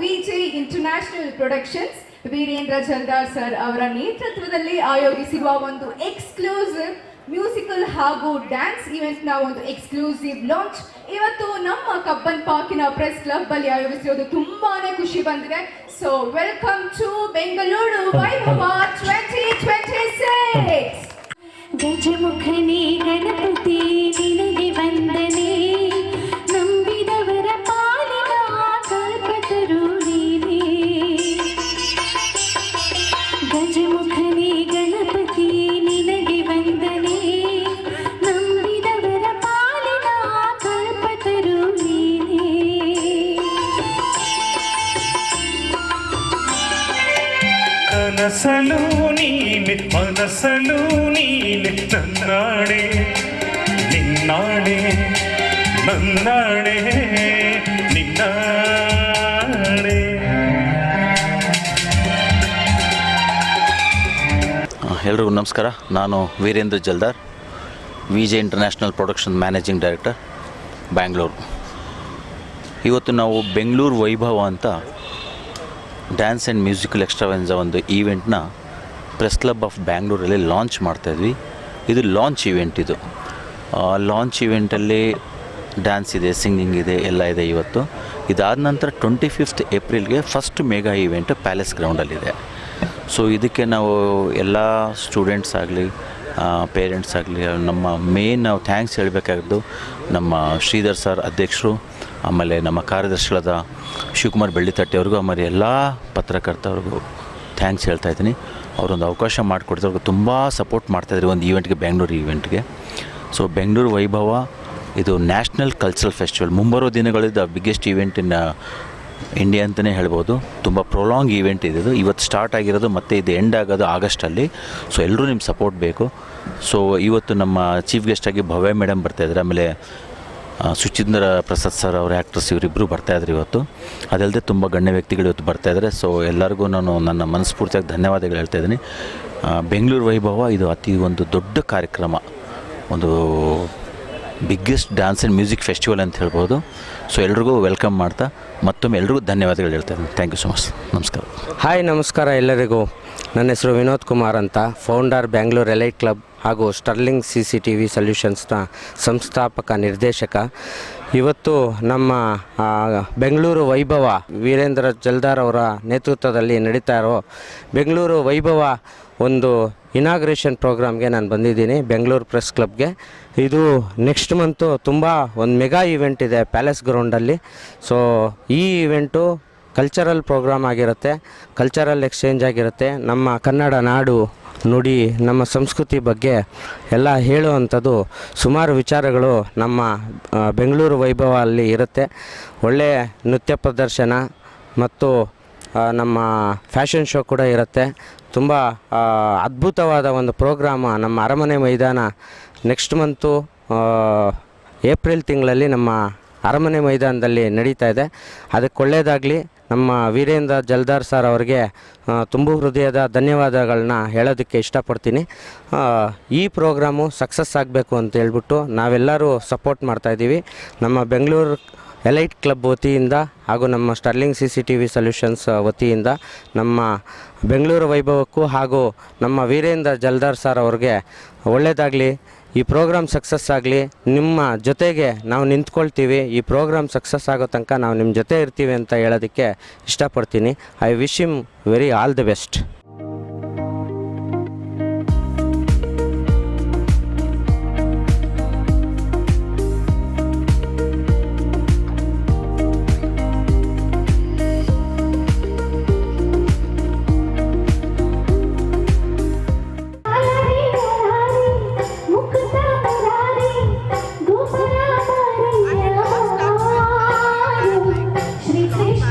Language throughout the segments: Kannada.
VJ international productions Veerendra Jaldar sir ಅವರ ನೇತೃತ್ವದಲ್ಲಿ ಆಯೋಜಿಸಿರುವ ಒಂದು ಎಕ್ಸ್ಕ್ಲೂಸಿವ್ ಮ್ಯೂಸಿಕಲ್ ಹಾಗೂ ಡ್ಯಾನ್ಸ್ ಇವೆಂಟ್ನ ಒಂದು ಎಕ್ಸ್ಕ್ಲೂಸಿವ್ ಲಾಂಚ್ ಇವತ್ತು ನಮ್ಮ ಕಬ್ಬನ್ ಪಾರ್ಕಿನ ಪ್ರೆಸ್ ಕ್ಲಬ್ ಅಲ್ಲಿ ಆಯೋಜಿಸಿರೋದು ತುಂಬಾನೇ ಖುಷಿ ಬಂದಿದೆ. ಸೊ ವೆಲ್ಕಮ್ ಟು ಬೆಂಗಳೂರು ವೈಭವ 2026. ಗಜಮುಖನೇ ಗಣಪತಿ ನಿನಗೆ ವಂದನೆ, ನಂಬಿದವರ ಪಾಲಿನ ಕಲ್ಪತರು ನೀನೇ. ಗಜಮುಖನೇ ಗಣಪತಿ ನಿನಗೆ ವಂದನೆ, ನಂಬಿದವರ ಪಾಲಿನ ಕಲ್ಪತರು ನೀನೇ. ಕನಸಲು ನೀನೆ ಮನಸಲು ನೀನೆ, ನನ್ನಾಣೆ ನಿನ್ನಾಣೆ ನನ್ನಾಣೆ ನಿನ್ನಾಣೆ. ಎಲ್ರಿಗೂ ನಮಸ್ಕಾರ. ನಾನು Veerendra Jaldar, V J international production managing director, Bangalore. ಇವತ್ತು ನಾವು ಬೆಂಗಳೂರು ವೈಭವ ಅಂತ ಡ್ಯಾನ್ಸ್ ಆ್ಯಂಡ್ ಮ್ಯೂಸಿಕಲ್ ಎಕ್ಸ್ಟ್ರಾವೆನ್ಸ ಒಂದು ಈವೆಂಟ್ನ ಪ್ರೆಸ್ ಕ್ಲಬ್ ಆಫ್ ಬ್ಯಾಂಗ್ಳೂರಲ್ಲಿ ಲಾಂಚ್ ಮಾಡ್ತಾಯಿದ್ವಿ. ಇದು ಲಾಂಚ್ ಈವೆಂಟ್. ಇದು ಲಾಂಚ್ ಈವೆಂಟಲ್ಲಿ ಡ್ಯಾನ್ಸ್ ಇದೆ, ಸಿಂಗಿಂಗ್ ಇದೆ, ಎಲ್ಲ ಇದೆ ಇವತ್ತು. ಇದಾದ ನಂತರ 25th ಏಪ್ರಿಲ್ಗೆ ಫಸ್ಟ್ ಮೆಗಾ ಈವೆಂಟ್ ಪ್ಯಾಲೇಸ್ ಗ್ರೌಂಡಲ್ಲಿದೆ. ಸೊ ಇದಕ್ಕೆ ನಾವು ಎಲ್ಲ ಸ್ಟೂಡೆಂಟ್ಸ್ ಆಗಲಿ ಪೇರೆಂಟ್ಸ್ ಆಗಲಿ ನಮ್ಮ ಮೇನ್ ನಾವು ಥ್ಯಾಂಕ್ಸ್ ಹೇಳಬೇಕಾಗಿದ್ದು ನಮ್ಮ ಶ್ರೀಧರ್ ಸರ್ ಅಧ್ಯಕ್ಷರು, ಆಮೇಲೆ ನಮ್ಮ ಕಾರ್ಯದರ್ಶಿಗಳಾದ ಶಿವಕುಮಾರ್ ಬೆಳ್ಳಿತಟ್ಟೆ ಅವ್ರಿಗೂ, ಆಮೇಲೆ ಎಲ್ಲ ಪತ್ರಕರ್ತವ್ರಿಗೂ ಥ್ಯಾಂಕ್ಸ್ ಹೇಳ್ತಾ ಇದ್ದೀನಿ. ಅವರೊಂದು ಅವಕಾಶ ಮಾಡಿಕೊಡ್ತವ್ರಿಗೆ ತುಂಬ ಸಪೋರ್ಟ್ ಮಾಡ್ತಾಯಿದ್ರು ಒಂದು ಈವೆಂಟ್ಗೆ, ಬೆಂಗಳೂರು ಈವೆಂಟ್ಗೆ. ಸೊ ಬೆಂಗಳೂರು ವೈಭವ ಇದು ನ್ಯಾಷನಲ್ ಕಲ್ಚರಲ್ ಫೆಸ್ಟಿವಲ್. ಮುಂಬರೋ ದಿನಗಳಿಂದ ಬಿಗ್ಗೆಸ್ಟ್ ಈವೆಂಟ್ ಇನ್ ಇಂಡಿಯಾ ಅಂತಲೇ ಹೇಳ್ಬೋದು. ತುಂಬ ಪ್ರೊಲಾಂಗ್ ಈವೆಂಟ್ ಇದು. ಇವತ್ತು ಸ್ಟಾರ್ಟ್ ಆಗಿರೋದು ಮತ್ತು ಇದು ಎಂಡ್ ಆಗೋದು ಆಗಸ್ಟಲ್ಲಿ. ಸೊ ಎಲ್ಲರೂ ನಿಮ್ಮ ಸಪೋರ್ಟ್ ಬೇಕು. ಸೊ ಇವತ್ತು ನಮ್ಮ ಚೀಫ್ ಗೆಸ್ಟಾಗಿ ಭವ್ಯ ಮೇಡಮ್ ಬರ್ತಾಯಿದ್ದಾರೆ, ಆಮೇಲೆ ಸುಚೀಂದ್ರ ಪ್ರಸಾದ್ ಸರ್ ಅವರ ಆ್ಯಕ್ಟ್ರಸ್ ಇವರಿಬ್ಬರು ಬರ್ತಾಯಿದ್ರು ಇವತ್ತು. ಅದಲ್ಲದೆ ತುಂಬ ಗಣ್ಯ ವ್ಯಕ್ತಿಗಳು ಇವತ್ತು ಬರ್ತಾಯಿದ್ದಾರೆ. ಸೊ ಎಲ್ಲರಿಗೂ ನಾನು ನನ್ನ ಮನಸ್ಫೂರ್ತಿಯಾಗಿ ಧನ್ಯವಾದಗಳು ಹೇಳ್ತಾಯಿದ್ದೀನಿ. ಬೆಂಗಳೂರು ವೈಭವ ಇದು ಅತಿ ಒಂದು ದೊಡ್ಡ ಕಾರ್ಯಕ್ರಮ, ಒಂದು biggest dance and music festival ಅಂತ ಹೇಳ್ಬೋದು. ಸೊ ಎಲ್ರಿಗೂ ವೆಲ್ಕಮ್ ಮಾಡ್ತಾ ಮತ್ತೊಮ್ಮೆ ಎಲ್ರಿಗೂ ಧನ್ಯವಾದಗಳು ಹೇಳ್ತಾಯಿದ್ದೀನಿ. Thank you so much. ನಮಸ್ಕಾರ. ಹಾಯ್, ನಮಸ್ಕಾರ ಎಲ್ಲರಿಗೂ. ನನ್ನ ಹೆಸರು ವಿನೋದ್ ಕುಮಾರ್ ಅಂತ, ಫೌಂಡರ್ ಬ್ಯಾಂಗ್ಳೂರ್ ಎಲೈಟ್ ಕ್ಲಬ್ ಹಾಗೂ ಸ್ಟರ್ಲಿಂಗ್ CCTV ಸೊಲ್ಯೂಷನ್ಸ್ನ ಸಂಸ್ಥಾಪಕ ನಿರ್ದೇಶಕ. ಇವತ್ತು ನಮ್ಮ ಬೆಂಗಳೂರು ವೈಭವ ವೀರೇಂದ್ರ ಜಲ್ದಾರ್ ಅವರ ನೇತೃತ್ವದಲ್ಲಿ ನಡೀತಾ ಇರೋ ಬೆಂಗಳೂರು ವೈಭವ ಒಂದು ಇನಾಗ್ರೇಷನ್ ಪ್ರೋಗ್ರಾಮ್ಗೆ ನಾನು ಬಂದಿದ್ದೀನಿ, ಬೆಂಗಳೂರು ಪ್ರೆಸ್ ಕ್ಲಬ್ಗೆ. ಇದು ನೆಕ್ಸ್ಟ್ ಮಂತು ತುಂಬ ಒಂದು ಮೆಗಾ ಈವೆಂಟ್ ಇದೆ ಪ್ಯಾಲೇಸ್ ಗ್ರೌಂಡಲ್ಲಿ. ಸೊ ಈ ಈವೆಂಟು ಕಲ್ಚರಲ್ ಪ್ರೋಗ್ರಾಮ್ ಆಗಿರುತ್ತೆ, ಕಲ್ಚರಲ್ ಎಕ್ಸ್ಚೇಂಜ್ ಆಗಿರುತ್ತೆ. ನಮ್ಮ ಕನ್ನಡ ನಾಡು ನುಡಿ, ನಮ್ಮ ಸಂಸ್ಕೃತಿ ಬಗ್ಗೆ ಎಲ್ಲ ಹೇಳುವಂಥದ್ದು ಸುಮಾರು ವಿಚಾರಗಳು ನಮ್ಮ ಬೆಂಗಳೂರು ವೈಭವ ಅಲ್ಲಿ ಇರುತ್ತೆ. ಒಳ್ಳೆಯ ನೃತ್ಯ ಪ್ರದರ್ಶನ ಮತ್ತು ನಮ್ಮ ಫ್ಯಾಷನ್ ಶೋ ಕೂಡ ಇರುತ್ತೆ. ತುಂಬ ಅದ್ಭುತವಾದ ಒಂದು ಪ್ರೋಗ್ರಾಮ ನಮ್ಮ ಅರಮನೆ ಮೈದಾನ ನೆಕ್ಸ್ಟ್ ಮಂತು ಏಪ್ರಿಲ್ ತಿಂಗಳಲ್ಲಿ ನಮ್ಮ ಅರಮನೆ ಮೈದಾನದಲ್ಲಿ ನಡೀತಾ ಇದೆ. ಅದಕ್ಕೆ ಒಳ್ಳೆಯದಾಗಲಿ. ನಮ್ಮ ವೀರೇಂದ್ರ ಜಲ್ದಾರ್ ಸರ್ ಅವರಿಗೆ ತುಂಬ ಹೃದಯದ ಧನ್ಯವಾದಗಳನ್ನ ಹೇಳೋದಕ್ಕೆ ಇಷ್ಟಪಡ್ತೀನಿ. ಈ ಪ್ರೋಗ್ರಾಮು ಸಕ್ಸಸ್ ಆಗಬೇಕು ಅಂತ ಹೇಳ್ಬಿಟ್ಟು ನಾವೆಲ್ಲರೂ ಸಪೋರ್ಟ್ ಮಾಡ್ತಾಯಿದ್ದೀವಿ. ನಮ್ಮ ಬೆಂಗಳೂರು ಎಲೈಟ್ ಕ್ಲಬ್ ವತಿಯಿಂದ ಹಾಗೂ ನಮ್ಮ ಸ್ಟರ್ಲಿಂಗ್ CCTV ಸೊಲ್ಯೂಷನ್ಸ್ ವತಿಯಿಂದ ನಮ್ಮ ಬೆಂಗಳೂರು ವೈಭವಕ್ಕೂ ಹಾಗೂ ನಮ್ಮ ವೀರೇಂದ್ರ ಜಲ್ದಾರ್ ಸರ್ ಅವ್ರಿಗೆ ಒಳ್ಳೆಯದಾಗಲಿ. ಈ ಪ್ರೋಗ್ರಾಮ್ ಸಕ್ಸಸ್ ಆಗಲಿ. ನಿಮ್ಮ ಜೊತೆಗೆ ನಾವು ನಿಂತ್ಕೊಳ್ತೀವಿ. ಈ ಪ್ರೋಗ್ರಾಮ್ ಸಕ್ಸಸ್ ಆಗೋ ತನಕ ನಾವು ನಿಮ್ಮ ಜೊತೆ ಇರ್ತೀವಿ ಅಂತ ಹೇಳೋದಕ್ಕೆ ಇಷ್ಟಪಡ್ತೀನಿ. I wish him very all the best. Shri Krishna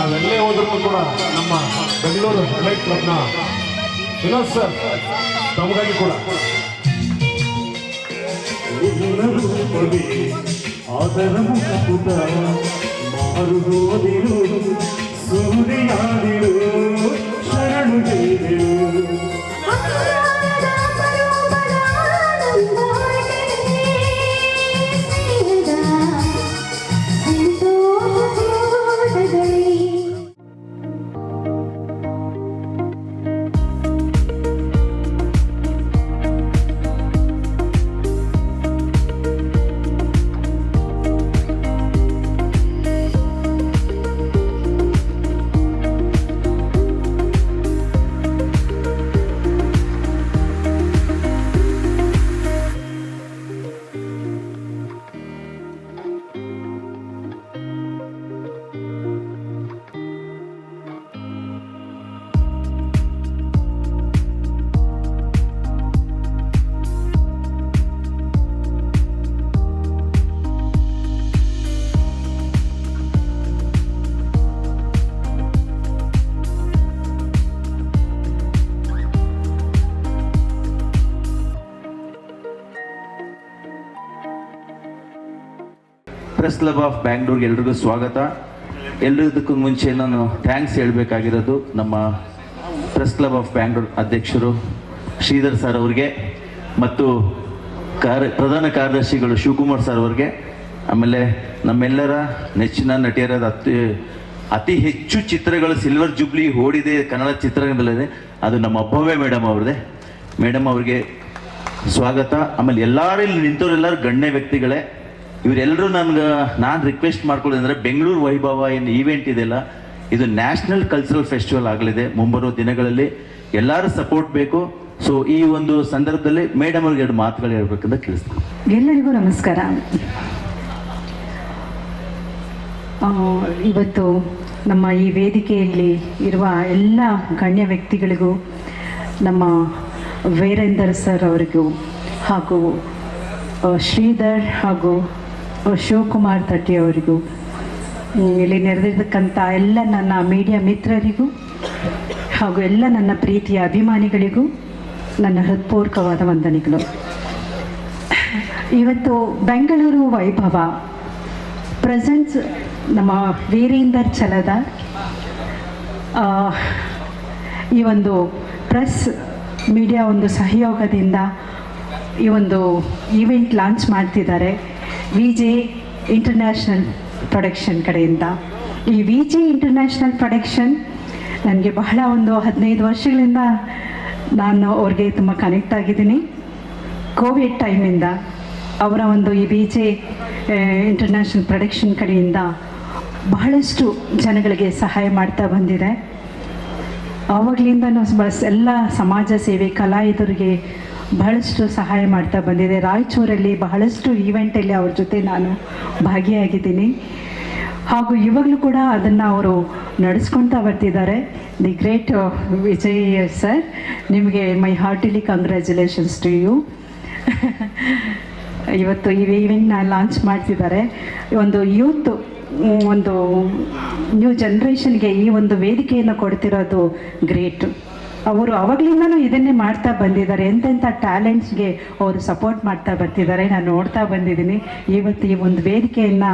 ನಾವೆಲ್ಲೇ ಹೋದ್ರೂ ಕೂಡ ನಮ್ಮ ಬೆಂಗಳೂರು ಲೈಟ್ ಕ್ಲಬ್ನ ವಿನೋದ್ ಸರ್ ತಮಗಾಗಿ ಕೂಡ ಆದರ ಮುಖಪುಟ ಮಾರುಗೋದಿರು ಸೂರ್ಯಾದಿರು ಶರಣು ಜೈದಿರು ಪ್ರೆಸ್ ಕ್ಲಬ್ ಆಫ್ ಬ್ಯಾಂಗ್ಳೂರ್ಗೆ ಎಲ್ರಿಗೂ ಸ್ವಾಗತ. ಎಲ್ಲದಕ್ಕೂ ಮುಂಚೆ ನಾನು ಥ್ಯಾಂಕ್ಸ್ ಹೇಳಬೇಕಾಗಿರೋದು ನಮ್ಮ ಪ್ರೆಸ್ ಕ್ಲಬ್ ಆಫ್ ಬ್ಯಾಂಗ್ಳೂರ್ ಅಧ್ಯಕ್ಷರು ಶ್ರೀಧರ್ ಸರ್ ಅವ್ರಿಗೆ ಮತ್ತು ಪ್ರಧಾನ ಕಾರ್ಯದರ್ಶಿಗಳು ಶಿವಕುಮಾರ್ ಸರ್ ಅವ್ರಿಗೆ, ಆಮೇಲೆ ನಮ್ಮೆಲ್ಲರ ನೆಚ್ಚಿನ ನಟಿಯರಾದ ಅತಿ ಹೆಚ್ಚು ಚಿತ್ರಗಳು ಸಿಲ್ವರ್ ಜೂಬ್ಲಿ ಓಡಿದೆ ಕನ್ನಡ ಚಿತ್ರರಂಗದಲ್ಲಿದೆ, ಅದು ನಮ್ಮ ಅಬ್ಬವ್ಯ ಮೇಡಮ್ ಅವ್ರದ್ದೇ. ಮೇಡಮ್ ಅವ್ರಿಗೆ ಸ್ವಾಗತ. ಆಮೇಲೆ ಎಲ್ಲರೂ ಇಲ್ಲಿ ನಿಂತವರೆಲ್ಲರೂ ಗಣ್ಯ ವ್ಯಕ್ತಿಗಳೇ. ಇವರೆಲ್ಲರೂ ನಾನು ರಿಕ್ವೆಸ್ಟ್ ಮಾಡ್ಕೊಳ್ಳೋದಂದರೆ ಬೆಂಗಳೂರು ವೈಭವ ಏನು ಈವೆಂಟ್ ಇದೆಯಲ್ಲ, ಇದು ನ್ಯಾಷನಲ್ ಕಲ್ಚರಲ್ ಫೆಸ್ಟಿವಲ್ ಆಗಲಿದೆ ಮುಂಬರುವ ದಿನಗಳಲ್ಲಿ. ಎಲ್ಲರೂ ಸಪೋರ್ಟ್ ಬೇಕು. ಸೊ ಈ ಒಂದು ಸಂದರ್ಭದಲ್ಲಿ ಮೇಡಮ್ ಅವ್ರಿಗೆ 2 ಮಾತುಗಳು ಹೇಳ್ಬೇಕಂತ ತಿಳಿಸ್ತೀನಿ. ಎಲ್ಲರಿಗೂ ನಮಸ್ಕಾರ. ಇವತ್ತು ನಮ್ಮ ಈ ವೇದಿಕೆಯಲ್ಲಿ ಇರುವ ಎಲ್ಲ ಗಣ್ಯ ವ್ಯಕ್ತಿಗಳಿಗೂ, ನಮ್ಮ ವೀರೇಂದರ್ ಸರ್ ಅವರಿಗೂ ಹಾಗೂ ಶ್ರೀಧರ್ ಹಾಗೂ ಶಿವಕುಮಾರ್ ತಟ್ಟಿ ಅವರಿಗೂ, ಇಲ್ಲಿ ನೆರೆದಿರ್ತಕ್ಕಂಥ ಎಲ್ಲ ನನ್ನ ಮೀಡಿಯಾ ಮಿತ್ರರಿಗೂ ಹಾಗೂ ಎಲ್ಲ ನನ್ನ ಪ್ರೀತಿಯ ಅಭಿಮಾನಿಗಳಿಗೂ ನನ್ನ ಹೃತ್ಪೂರ್ವಕವಾದ ವಂದನೆಗಳು. ಇವತ್ತು ಬೆಂಗಳೂರು ವೈಭವ ಪ್ರೆಸೆಂಟ್ಸ್ ನಮ್ಮ ವೀರೇಂದರ್ ಛಲದಾರ್ ಈ ಒಂದು ಪ್ರೆಸ್ ಮೀಡಿಯಾ ಒಂದು ಸಹಯೋಗದಿಂದ ಈ ಒಂದು ಈವೆಂಟ್ ಲಾಂಚ್ ಮಾಡ್ತಿದ್ದಾರೆ VJ ಇಂಟರ್ನ್ಯಾಷನಲ್ ಪ್ರೊಡಕ್ಷನ್ ಕಡೆಯಿಂದ. ಈ VJ ಇಂಟರ್ನ್ಯಾಷನಲ್ ಪ್ರೊಡಕ್ಷನ್ ನನಗೆ ಬಹಳ ಒಂದು 15 ವರ್ಷಗಳಿಂದ ನಾನು ಅವ್ರಿಗೆ ತುಂಬ ಕನೆಕ್ಟ್ ಆಗಿದ್ದೀನಿ. ಕೋವಿಡ್ ಟೈಮಿಂದ ಅವರ ಒಂದು ಈ VJ ಇಂಟರ್ನ್ಯಾಷನಲ್ ಪ್ರೊಡಕ್ಷನ್ ಕಡೆಯಿಂದ ಬಹಳಷ್ಟು ಜನಗಳಿಗೆ ಸಹಾಯ ಮಾಡ್ತಾ ಬಂದಿದೆ. ಆವಾಗಲಿಂದನೂ ಎಲ್ಲ ಸಮಾಜ ಸೇವೆ ಕಲಾವಿದರಿಗೆ ಬಹಳಷ್ಟು ಸಹಾಯ ಮಾಡ್ತಾ ಬಂದಿದೆ. ರಾಯಚೂರಲ್ಲಿ ಬಹಳಷ್ಟು ಈವೆಂಟಲ್ಲಿ ಅವ್ರ ಜೊತೆ ನಾನು ಭಾಗಿಯಾಗಿದ್ದೀನಿ ಹಾಗೂ ಇವಾಗಲೂ ಕೂಡ ಅದನ್ನು ಅವರು ನಡೆಸ್ಕೊಳ್ತಾ ಬರ್ತಿದ್ದಾರೆ. ದಿ ಗ್ರೇಟ್ ವಿಜಯ್ ಸರ್, ನಿಮಗೆ ಮೈ ಹಾರ್ಟಿಲಿ ಕಂಗ್ರ್ಯಾಚುಲೇಷನ್ಸ್ ಟು ಯು. ಇವತ್ತು ಈ ಈವೆಂಟ್ನ ಲಾಂಚ್ ಮಾಡ್ತಿದ್ದಾರೆ. ಒಂದು ಯೂತ್, ಒಂದು ನ್ಯೂ ಜನ್ರೇಷನ್ಗೆ ಈ ಒಂದು ವೇದಿಕೆಯನ್ನು ಕೊಡ್ತಿರೋದು ಗ್ರೇಟ್. ಅವರು ಅವಾಗಲಿಂದನೂ ಇದನ್ನೇ ಮಾಡ್ತಾ ಬಂದಿದ್ದಾರೆ. ಎಂತೆಂಥ ಟ್ಯಾಲೆಂಟ್ಸ್ಗೆ ಅವರು ಸಪೋರ್ಟ್ ಮಾಡ್ತಾ ಬರ್ತಿದ್ದಾರೆ. ನಾನು ನೋಡ್ತಾ ಬಂದಿದ್ದೀನಿ. ಇವತ್ತು ಈ ಒಂದು ವೇದಿಕೆಯನ್ನು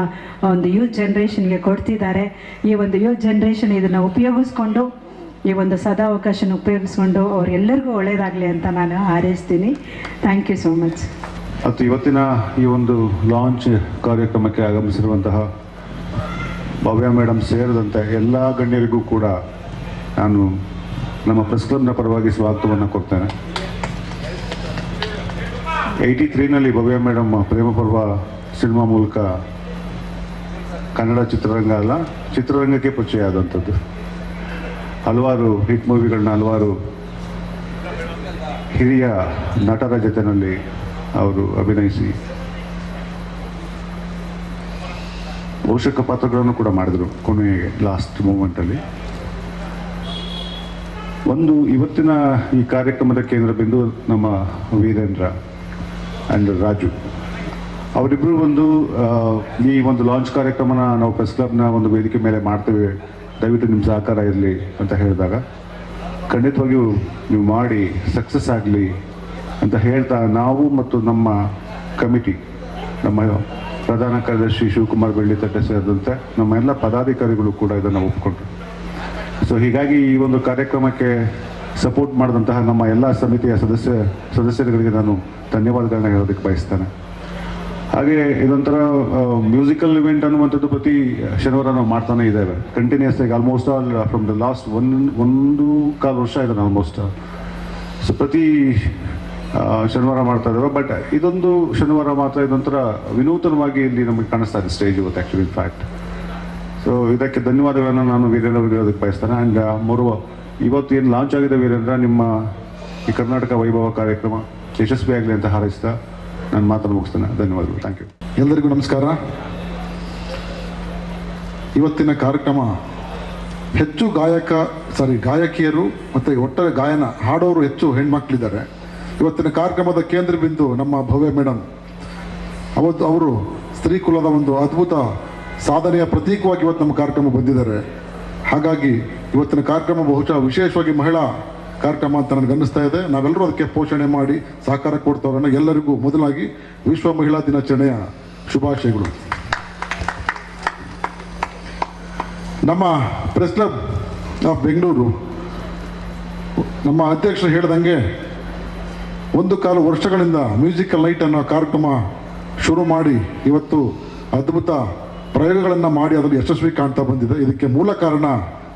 ಒಂದು ಯೂತ್ ಜನ್ರೇಷನ್ಗೆ ಕೊಡ್ತಿದ್ದಾರೆ. ಈ ಒಂದು ಯೂತ್ ಜನ್ರೇಷನ್ ಇದನ್ನು ಉಪಯೋಗಿಸ್ಕೊಂಡು, ಈ ಒಂದು ಸದಾವಕಾಶನ ಉಪಯೋಗಿಸ್ಕೊಂಡು ಅವರೆಲ್ಲರಿಗೂ ಒಳ್ಳೆಯದಾಗಲಿ ಅಂತ ನಾನು ಹಾರೈಸ್ತೀನಿ. Thank you so much. ಮತ್ತು ಇವತ್ತಿನ ಈ ಒಂದು ಲಾಂಚ್ ಕಾರ್ಯಕ್ರಮಕ್ಕೆ ಆಗಮಿಸಿರುವಂತಹ ಭವ್ಯ ಮೇಡಮ್ ಸೇರಿದಂತೆ ಎಲ್ಲ ಗಣ್ಯರಿಗೂ ಕೂಡ ನಾನು ನಮ್ಮ ಪ್ರೆಸ್ ಕ್ಲಬ್ನ ಪರವಾಗಿ ಸ್ವಾಗತವನ್ನು ಕೊಡ್ತೇನೆ. 83ನಲ್ಲಿ ಭವ್ಯ ಮೇಡಮ್ ಪ್ರೇಮ ಪರ್ವ ಸಿನಿಮಾ ಮೂಲಕ ಕನ್ನಡ ಚಿತ್ರರಂಗಕ್ಕೆ ಪರಿಚಯ ಆದಂಥದ್ದು. ಹಲವಾರು ಹಿಟ್ ಮೂವಿಗಳನ್ನ ಹಲವಾರು ಹಿರಿಯ ನಟರ ಜೊತೆಯಲ್ಲಿ ಅವರು ಅಭಿನಯಿಸಿ ಪೋಷಕ ಪಾತ್ರಗಳನ್ನು ಕೂಡ ಮಾಡಿದರು. ಕೊನೆಗೆ ಲಾಸ್ಟ್ ಮೂಮೆಂಟಲ್ಲಿ ಇವತ್ತಿನ ಈ ಕಾರ್ಯಕ್ರಮದ ಕೇಂದ್ರ ಬಿಂದು ನಮ್ಮ ವೀರೇಂದ್ರ ಆ್ಯಂಡ್ ರಾಜು ಅವರಿಬ್ಬರು ಈ ಒಂದು ಲಾಂಚ್ ಕಾರ್ಯಕ್ರಮನ ನಾವು ಪ್ರೆಸ್ ಕ್ಲಬ್ನ ಒಂದು ವೇದಿಕೆ ಮೇಲೆ ಮಾಡ್ತೇವೆ ದಯವಿಟ್ಟು ನಿಮ್ಮ ಸಹಕಾರ ಇರಲಿ ಅಂತ ಹೇಳಿದಾಗ ಖಂಡಿತವಾಗಿಯೂ ನೀವು ಮಾಡಿ ಸಕ್ಸಸ್ ಆಗಲಿ ಅಂತ ಹೇಳ್ತಾ ನಾವು ಮತ್ತು ನಮ್ಮ ಕಮಿಟಿ, ನಮ್ಮ ಪ್ರಧಾನ ಕಾರ್ಯದರ್ಶಿ ಶಿವಕುಮಾರ್ ಬೆಳ್ಳಿತಟ್ಟೆ ಸೇರಿದಂತೆ ನಮ್ಮ ಎಲ್ಲ ಪದಾಧಿಕಾರಿಗಳು ಕೂಡ ಇದನ್ನು ಒಪ್ಪಿಕೊಂಡ್ರು. ಸೊ ಹೀಗಾಗಿ ಈ ಒಂದು ಕಾರ್ಯಕ್ರಮಕ್ಕೆ ಸಪೋರ್ಟ್ ಮಾಡಿದಂತಹ ನಮ್ಮ ಎಲ್ಲ ಸಮಿತಿಯ ಸದಸ್ಯರುಗಳಿಗೆ ನಾನು ಧನ್ಯವಾದಗಳನ್ನ ಹೇಳೋದಕ್ಕೆ ಬಯಸ್ತೇನೆ. ಹಾಗೆ ಇದೊಂಥರ ಮ್ಯೂಸಿಕಲ್ ಇವೆಂಟ್ ಅನ್ನುವಂಥದ್ದು ಪ್ರತಿ ಶನಿವಾರ ನಾವು ಮಾಡ್ತಾನೆ ಇದ್ದೇವೆ ಕಂಟಿನ್ಯೂಸ್ ಆಗಿ, almost all from the last 1.25 ವರ್ಷ ಇದನ್ನು ಆಲ್ಮೋಸ್ಟ್. ಸೊ ಪ್ರತಿ ಶನಿವಾರ ಮಾಡ್ತಾ ಇದ್ದೇವೆ. ಬಟ್ ಇದೊಂದು ಶನಿವಾರ ಮಾತ್ರ ಇದೊಂಥರ ವಿನೂತನವಾಗಿ ಇಲ್ಲಿ ನಮಗೆ ಕಾಣಿಸ್ತಾ ಇದೆ ಸ್ಟೇಜ್ ಇವತ್ತು ಆ್ಯಕ್ಚುಲಿ ಇನ್ ಫ್ಯಾಕ್ಟ್. ಸೊ ಇದಕ್ಕೆ ಧನ್ಯವಾದಗಳನ್ನು ನಾನು ವೀರೇಂದ್ರ ಹೇಳೋದಕ್ಕೆ ಬಯಸ್ತೇನೆ. ಆ್ಯಂಡ್ ಇವತ್ತು ಏನು ಲಾಂಚ್ ಆಗಿದೆ ವೀರೇಂದ್ರ, ನಿಮ್ಮ ಈ ಕರ್ನಾಟಕ ವೈಭವ ಕಾರ್ಯಕ್ರಮ ಯಶಸ್ವಿಯಾಗಲಿ ಅಂತ ಹಾರೈಸ್ತಾ ನಾನು ಮಾತನ್ನು ಮುಗಿಸ್ತೇನೆ. ಧನ್ಯವಾದಗಳು. Thank you. ಎಲ್ಲರಿಗೂ ನಮಸ್ಕಾರ. ಇವತ್ತಿನ ಕಾರ್ಯಕ್ರಮ ಹೆಚ್ಚು ಗಾಯಕಿಯರು ಮತ್ತು ಒಟ್ಟಾರೆ ಗಾಯನ ಹಾಡೋರು ಹೆಚ್ಚು ಹೆಣ್ಮಕ್ಳಿದ್ದಾರೆ. ಇವತ್ತಿನ ಕಾರ್ಯಕ್ರಮದ ಕೇಂದ್ರ ಬಿಂದು ನಮ್ಮ ಭವ್ಯ ಮೇಡಮ್. ಅವರು ಸ್ತ್ರೀ ಕುಲದ ಒಂದು ಅದ್ಭುತ ಸಾಧನೆಯ ಪ್ರತೀಕವಾಗಿ ಇವತ್ತು ನಮ್ಮ ಕಾರ್ಯಕ್ರಮ ಬಂದಿದ್ದಾರೆ. ಹಾಗಾಗಿ ಇವತ್ತಿನ ಕಾರ್ಯಕ್ರಮ ಬಹುಶಃ ವಿಶೇಷವಾಗಿ ಮಹಿಳಾ ಕಾರ್ಯಕ್ರಮ ಅಂತ ನನಗೆ ಅನ್ನಿಸ್ತಾ ಇದೆ. ನಾವೆಲ್ಲರೂ ಅದಕ್ಕೆ ಪೋಷಣೆ ಮಾಡಿ ಸಹಕಾರ ಕೊಡ್ತವ್ರನ್ನ ಎಲ್ಲರಿಗೂ ಮೊದಲಾಗಿ ವಿಶ್ವ ಮಹಿಳಾ ದಿನಾಚರಣೆಯ ಶುಭಾಶಯಗಳು. ನಮ್ಮ ಪ್ರೆಸ್ ಕ್ಲಬ್ ಆಫ್ ಬೆಂಗಳೂರು ನಮ್ಮ ಅಧ್ಯಕ್ಷರು ಹೇಳ್ದಂಗೆ 1 ವರ್ಷಗಳಿಂದ ಮ್ಯೂಸಿಕಲ್ ನೈಟ್ ಅನ್ನೋ ಕಾರ್ಯಕ್ರಮ ಶುರು ಮಾಡಿ ಇವತ್ತು ಅದ್ಭುತ ಪ್ರಯೋಗಗಳನ್ನು ಮಾಡಿ ಅದರಲ್ಲಿ ಯಶಸ್ವಿ ಕಾಣ್ತಾ ಬಂದಿದೆ. ಇದಕ್ಕೆ ಮೂಲ ಕಾರಣ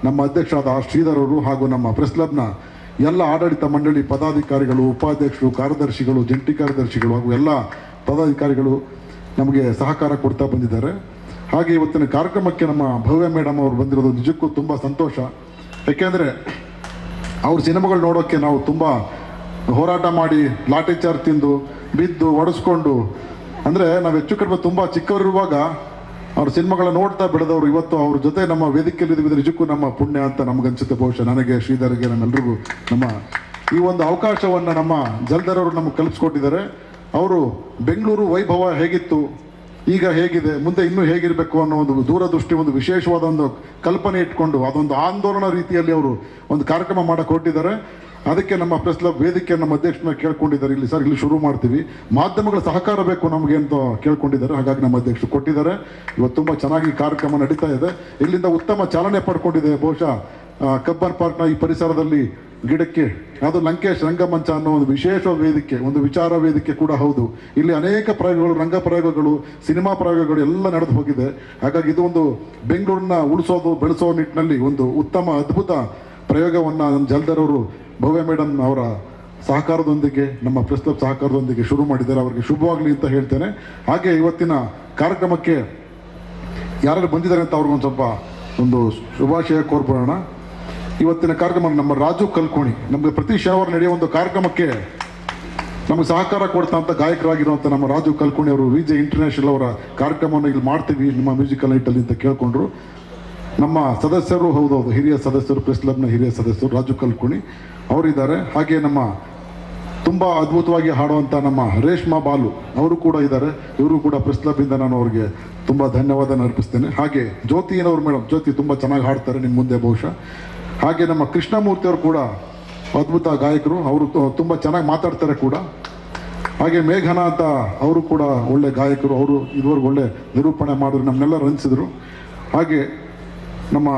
ನಮ್ಮ ಅಧ್ಯಕ್ಷರಾದ ಶ್ರೀಧರ್ ಅವರು ಹಾಗೂ ನಮ್ಮ ಪ್ರೆಸ್ ಕ್ಲಬ್ನ ಎಲ್ಲ ಆಡಳಿತ ಮಂಡಳಿ ಪದಾಧಿಕಾರಿಗಳು, ಉಪಾಧ್ಯಕ್ಷರು, ಕಾರ್ಯದರ್ಶಿಗಳು, ಜಂಟಿ ಕಾರ್ಯದರ್ಶಿಗಳು ಹಾಗೂ ಎಲ್ಲ ಪದಾಧಿಕಾರಿಗಳು ನಮಗೆ ಸಹಕಾರ ಕೊಡ್ತಾ ಬಂದಿದ್ದಾರೆ. ಹಾಗೆ ಇವತ್ತಿನ ಕಾರ್ಯಕ್ರಮಕ್ಕೆ ನಮ್ಮ ಭವ್ಯ ಮೇಡಮ್ ಅವರು ಬಂದಿರೋದು ನಿಜಕ್ಕೂ ತುಂಬ ಸಂತೋಷ. ಯಾಕೆಂದರೆ ಅವ್ರ ಸಿನಿಮಾಗಳು ನೋಡೋಕ್ಕೆ ನಾವು ತುಂಬ ಹೋರಾಟ ಮಾಡಿ ಲಾಠಿ ಚಾರ್ಜ್ ತಿಂದು ಬಿದ್ದು ಒಡಿಸ್ಕೊಂಡು, ಅಂದರೆ ನಾವು ಹೆಚ್ಚು ಕಡಿಮೆ ತುಂಬ ಚಿಕ್ಕವರಿರುವಾಗ ಅವ್ರ ಸಿನಿಮಾಗಳ ನೋಡ್ತಾ ಬೆಳೆದವರು ಇವತ್ತು ಅವ್ರ ಜೊತೆ ನಮ್ಮ ವೇದಿಕೆಯಲ್ಲಿ ನಿಜಕ್ಕೂ ನಮ್ಮ ಪುಣ್ಯ ಅಂತ ನಮಗನ್ಸುತ್ತೆ. ಬಹುಶಃ ನನಗೆ, ಶ್ರೀಧರ್ಗೆ, ನಮ್ಮೆಲ್ಲರಿಗೂ ನಮ್ಮ ಈ ಒಂದು ಅವಕಾಶವನ್ನು ನಮ್ಮ ಜಲ್ದರ್ ಅವರು ನಮಗೆ ಕಲ್ಪಿಸ್ಕೊಟ್ಟಿದ್ದಾರೆ. ಅವರು ಬೆಂಗಳೂರು ವೈಭವ ಹೇಗಿತ್ತು, ಈಗ ಹೇಗಿದೆ, ಮುಂದೆ ಇನ್ನೂ ಹೇಗಿರಬೇಕು ಅನ್ನೋ ಒಂದು ದೂರದೃಷ್ಟಿ, ಒಂದು ವಿಶೇಷವಾದ ಒಂದು ಕಲ್ಪನೆ ಇಟ್ಕೊಂಡು ಅದೊಂದು ಆಂದೋಲನ ರೀತಿಯಲ್ಲಿ ಅವರು ಒಂದು ಕಾರ್ಯಕ್ರಮ ಮಾಡಕ್ಕೆ ಹೊರಟಿದ್ದಾರೆ. ಅದಕ್ಕೆ ನಮ್ಮ ಪ್ರೆಸ್ ಕ್ಲಬ್ ವೇದಿಕೆ ನಮ್ಮ ಅಧ್ಯಕ್ಷನ ಕೇಳ್ಕೊಂಡಿದ್ದಾರೆ, ಇಲ್ಲಿ ಸರ್ ಇಲ್ಲಿ ಶುರು ಮಾಡ್ತೀವಿ, ಮಾಧ್ಯಮಗಳ ಸಹಕಾರ ಬೇಕು ನಮಗೆ ಅಂತ ಕೇಳ್ಕೊಂಡಿದ್ದಾರೆ. ಹಾಗಾಗಿ ನಮ್ಮ ಅಧ್ಯಕ್ಷರು ಕೊಟ್ಟಿದ್ದಾರೆ. ಇವತ್ತು ತುಂಬ ಚೆನ್ನಾಗಿ ಕಾರ್ಯಕ್ರಮ ನಡೀತಾ ಇದೆ. ಇಲ್ಲಿಂದ ಉತ್ತಮ ಚಾಲನೆ ಪಡ್ಕೊಂಡಿದೆ. ಬಹುಶಃ ಕಬ್ಬನ್ ಪಾರ್ಕ್ನ ಈ ಪರಿಸರದಲ್ಲಿ ಗಿಡಕ್ಕೆ ಅದು ಲಂಕೇಶ್ ರಂಗಮಂಚ ಅನ್ನೋ ಒಂದು ವಿಶೇಷ ವೇದಿಕೆ, ಒಂದು ವಿಚಾರ ವೇದಿಕೆ ಕೂಡ ಹೌದು. ಇಲ್ಲಿ ಅನೇಕ ಪ್ರಯೋಗಗಳು, ರಂಗ ಪ್ರಯೋಗಗಳು, ಸಿನಿಮಾ ಪ್ರಯೋಗಗಳು ಎಲ್ಲ ನಡೆದು ಹೋಗಿದೆ. ಹಾಗಾಗಿ ಇದು ಒಂದು ಬೆಂಗಳೂರನ್ನ ಉಳಿಸೋದು ಬೆಳೆಸೋ ನಿಟ್ಟಿನಲ್ಲಿ ಒಂದು ಉತ್ತಮ ಅದ್ಭುತ ಪ್ರಯೋಗವನ್ನು ನಮ್ಮ ಜಲ್ದರ್ ಅವರು ಭವ್ಯ ಮೇಡಮ್ ಅವರ ಸಹಕಾರದೊಂದಿಗೆ, ನಮ್ಮ ಪ್ರೆಸ್ ಕ್ಲಬ್ ಸಹಕಾರದೊಂದಿಗೆ ಶುರು ಮಾಡಿದ್ದಾರೆ. ಅವರಿಗೆ ಶುಭವಾಗಲಿ ಅಂತ ಹೇಳ್ತೇನೆ. ಹಾಗೆ ಇವತ್ತಿನ ಕಾರ್ಯಕ್ರಮಕ್ಕೆ ಯಾರು ಬಂದಿದ್ದಾರೆ ಅಂತ ಅವ್ರಿಗೊಂದು ಸ್ವಲ್ಪ ಒಂದು ಶುಭಾಶಯ ಕೋರ್ಬೋಣ. ಇವತ್ತಿನ ಕಾರ್ಯಕ್ರಮ ನಮ್ಮ ರಾಜು ಕಲ್ಕೋಣಿ, ನಮಗೆ ಪ್ರತಿ ಶನಿವಾರ ನಡೆಯುವ ಒಂದು ಕಾರ್ಯಕ್ರಮಕ್ಕೆ ನಮಗೆ ಸಹಕಾರ ಕೊಡ್ತಾ ಅಂತ ಗಾಯಕರಾಗಿರುವಂಥ ನಮ್ಮ ರಾಜು ಕಲ್ಕೋಣಿ ಅವರು ವಿಜೆ ಇಂಟರ್ನ್ಯಾಷನಲ್ ಅವರ ಕಾರ್ಯಕ್ರಮವನ್ನು ಇಲ್ಲಿ ಮಾಡ್ತೀವಿ ನಿಮ್ಮ ಮ್ಯೂಸಿಕಲ್ ನೈಟಲ್ಲಿ ಅಂತ ಕೇಳ್ಕೊಂಡ್ರು. ನಮ್ಮ ಸದಸ್ಯರು ಹೌದೌದು, ಹಿರಿಯ ಸದಸ್ಯರು, ಪ್ರೆಸ್ ಕ್ಲಬ್ನ ಹಿರಿಯ ಸದಸ್ಯರು ರಾಜು ಕಲ್ಕೋಣಿ ಅವರಿದ್ದಾರೆ. ಹಾಗೆ ನಮ್ಮ ತುಂಬ ಅದ್ಭುತವಾಗಿ ಹಾಡುವಂಥ ನಮ್ಮ ರೇಷ್ಮಾ ಬಾಲು ಅವರು ಕೂಡ ಇದ್ದಾರೆ. ಇವರು ಕೂಡ ಪ್ರೆಸ್ ಕ್ಲಬ್ಬಿಂದ ನಾನು ಅವ್ರಿಗೆ ತುಂಬ ಧನ್ಯವಾದ ಅರ್ಪಿಸ್ತೇನೆ. ಹಾಗೆ ಜ್ಯೋತಿ ಏನವ್ರು ಮೇಡಮ್, ಜ್ಯೋತಿ ತುಂಬ ಚೆನ್ನಾಗಿ ಹಾಡ್ತಾರೆ ನಿಮ್ಮ ಮುಂದೆ ಬಹುಶಃ. ಹಾಗೆ ನಮ್ಮ ಕೃಷ್ಣಮೂರ್ತಿ ಅವರು ಕೂಡ ಅದ್ಭುತ ಗಾಯಕರು, ಅವರು ತುಂಬ ಚೆನ್ನಾಗಿ ಮಾತಾಡ್ತಾರೆ ಕೂಡ. ಹಾಗೆ ಮೇಘನಾ ಅಂತ ಅವರು ಕೂಡ ಒಳ್ಳೆ ಗಾಯಕರು, ಅವರು ಇದುವರೆಗೂ ಒಳ್ಳೆ ನಿರೂಪಣೆ ಮಾಡಿದ್ರು, ನಮ್ಮನ್ನೆಲ್ಲ ರಂಜಿಸಿದ್ರು. ಹಾಗೆ ನಮ್ಮ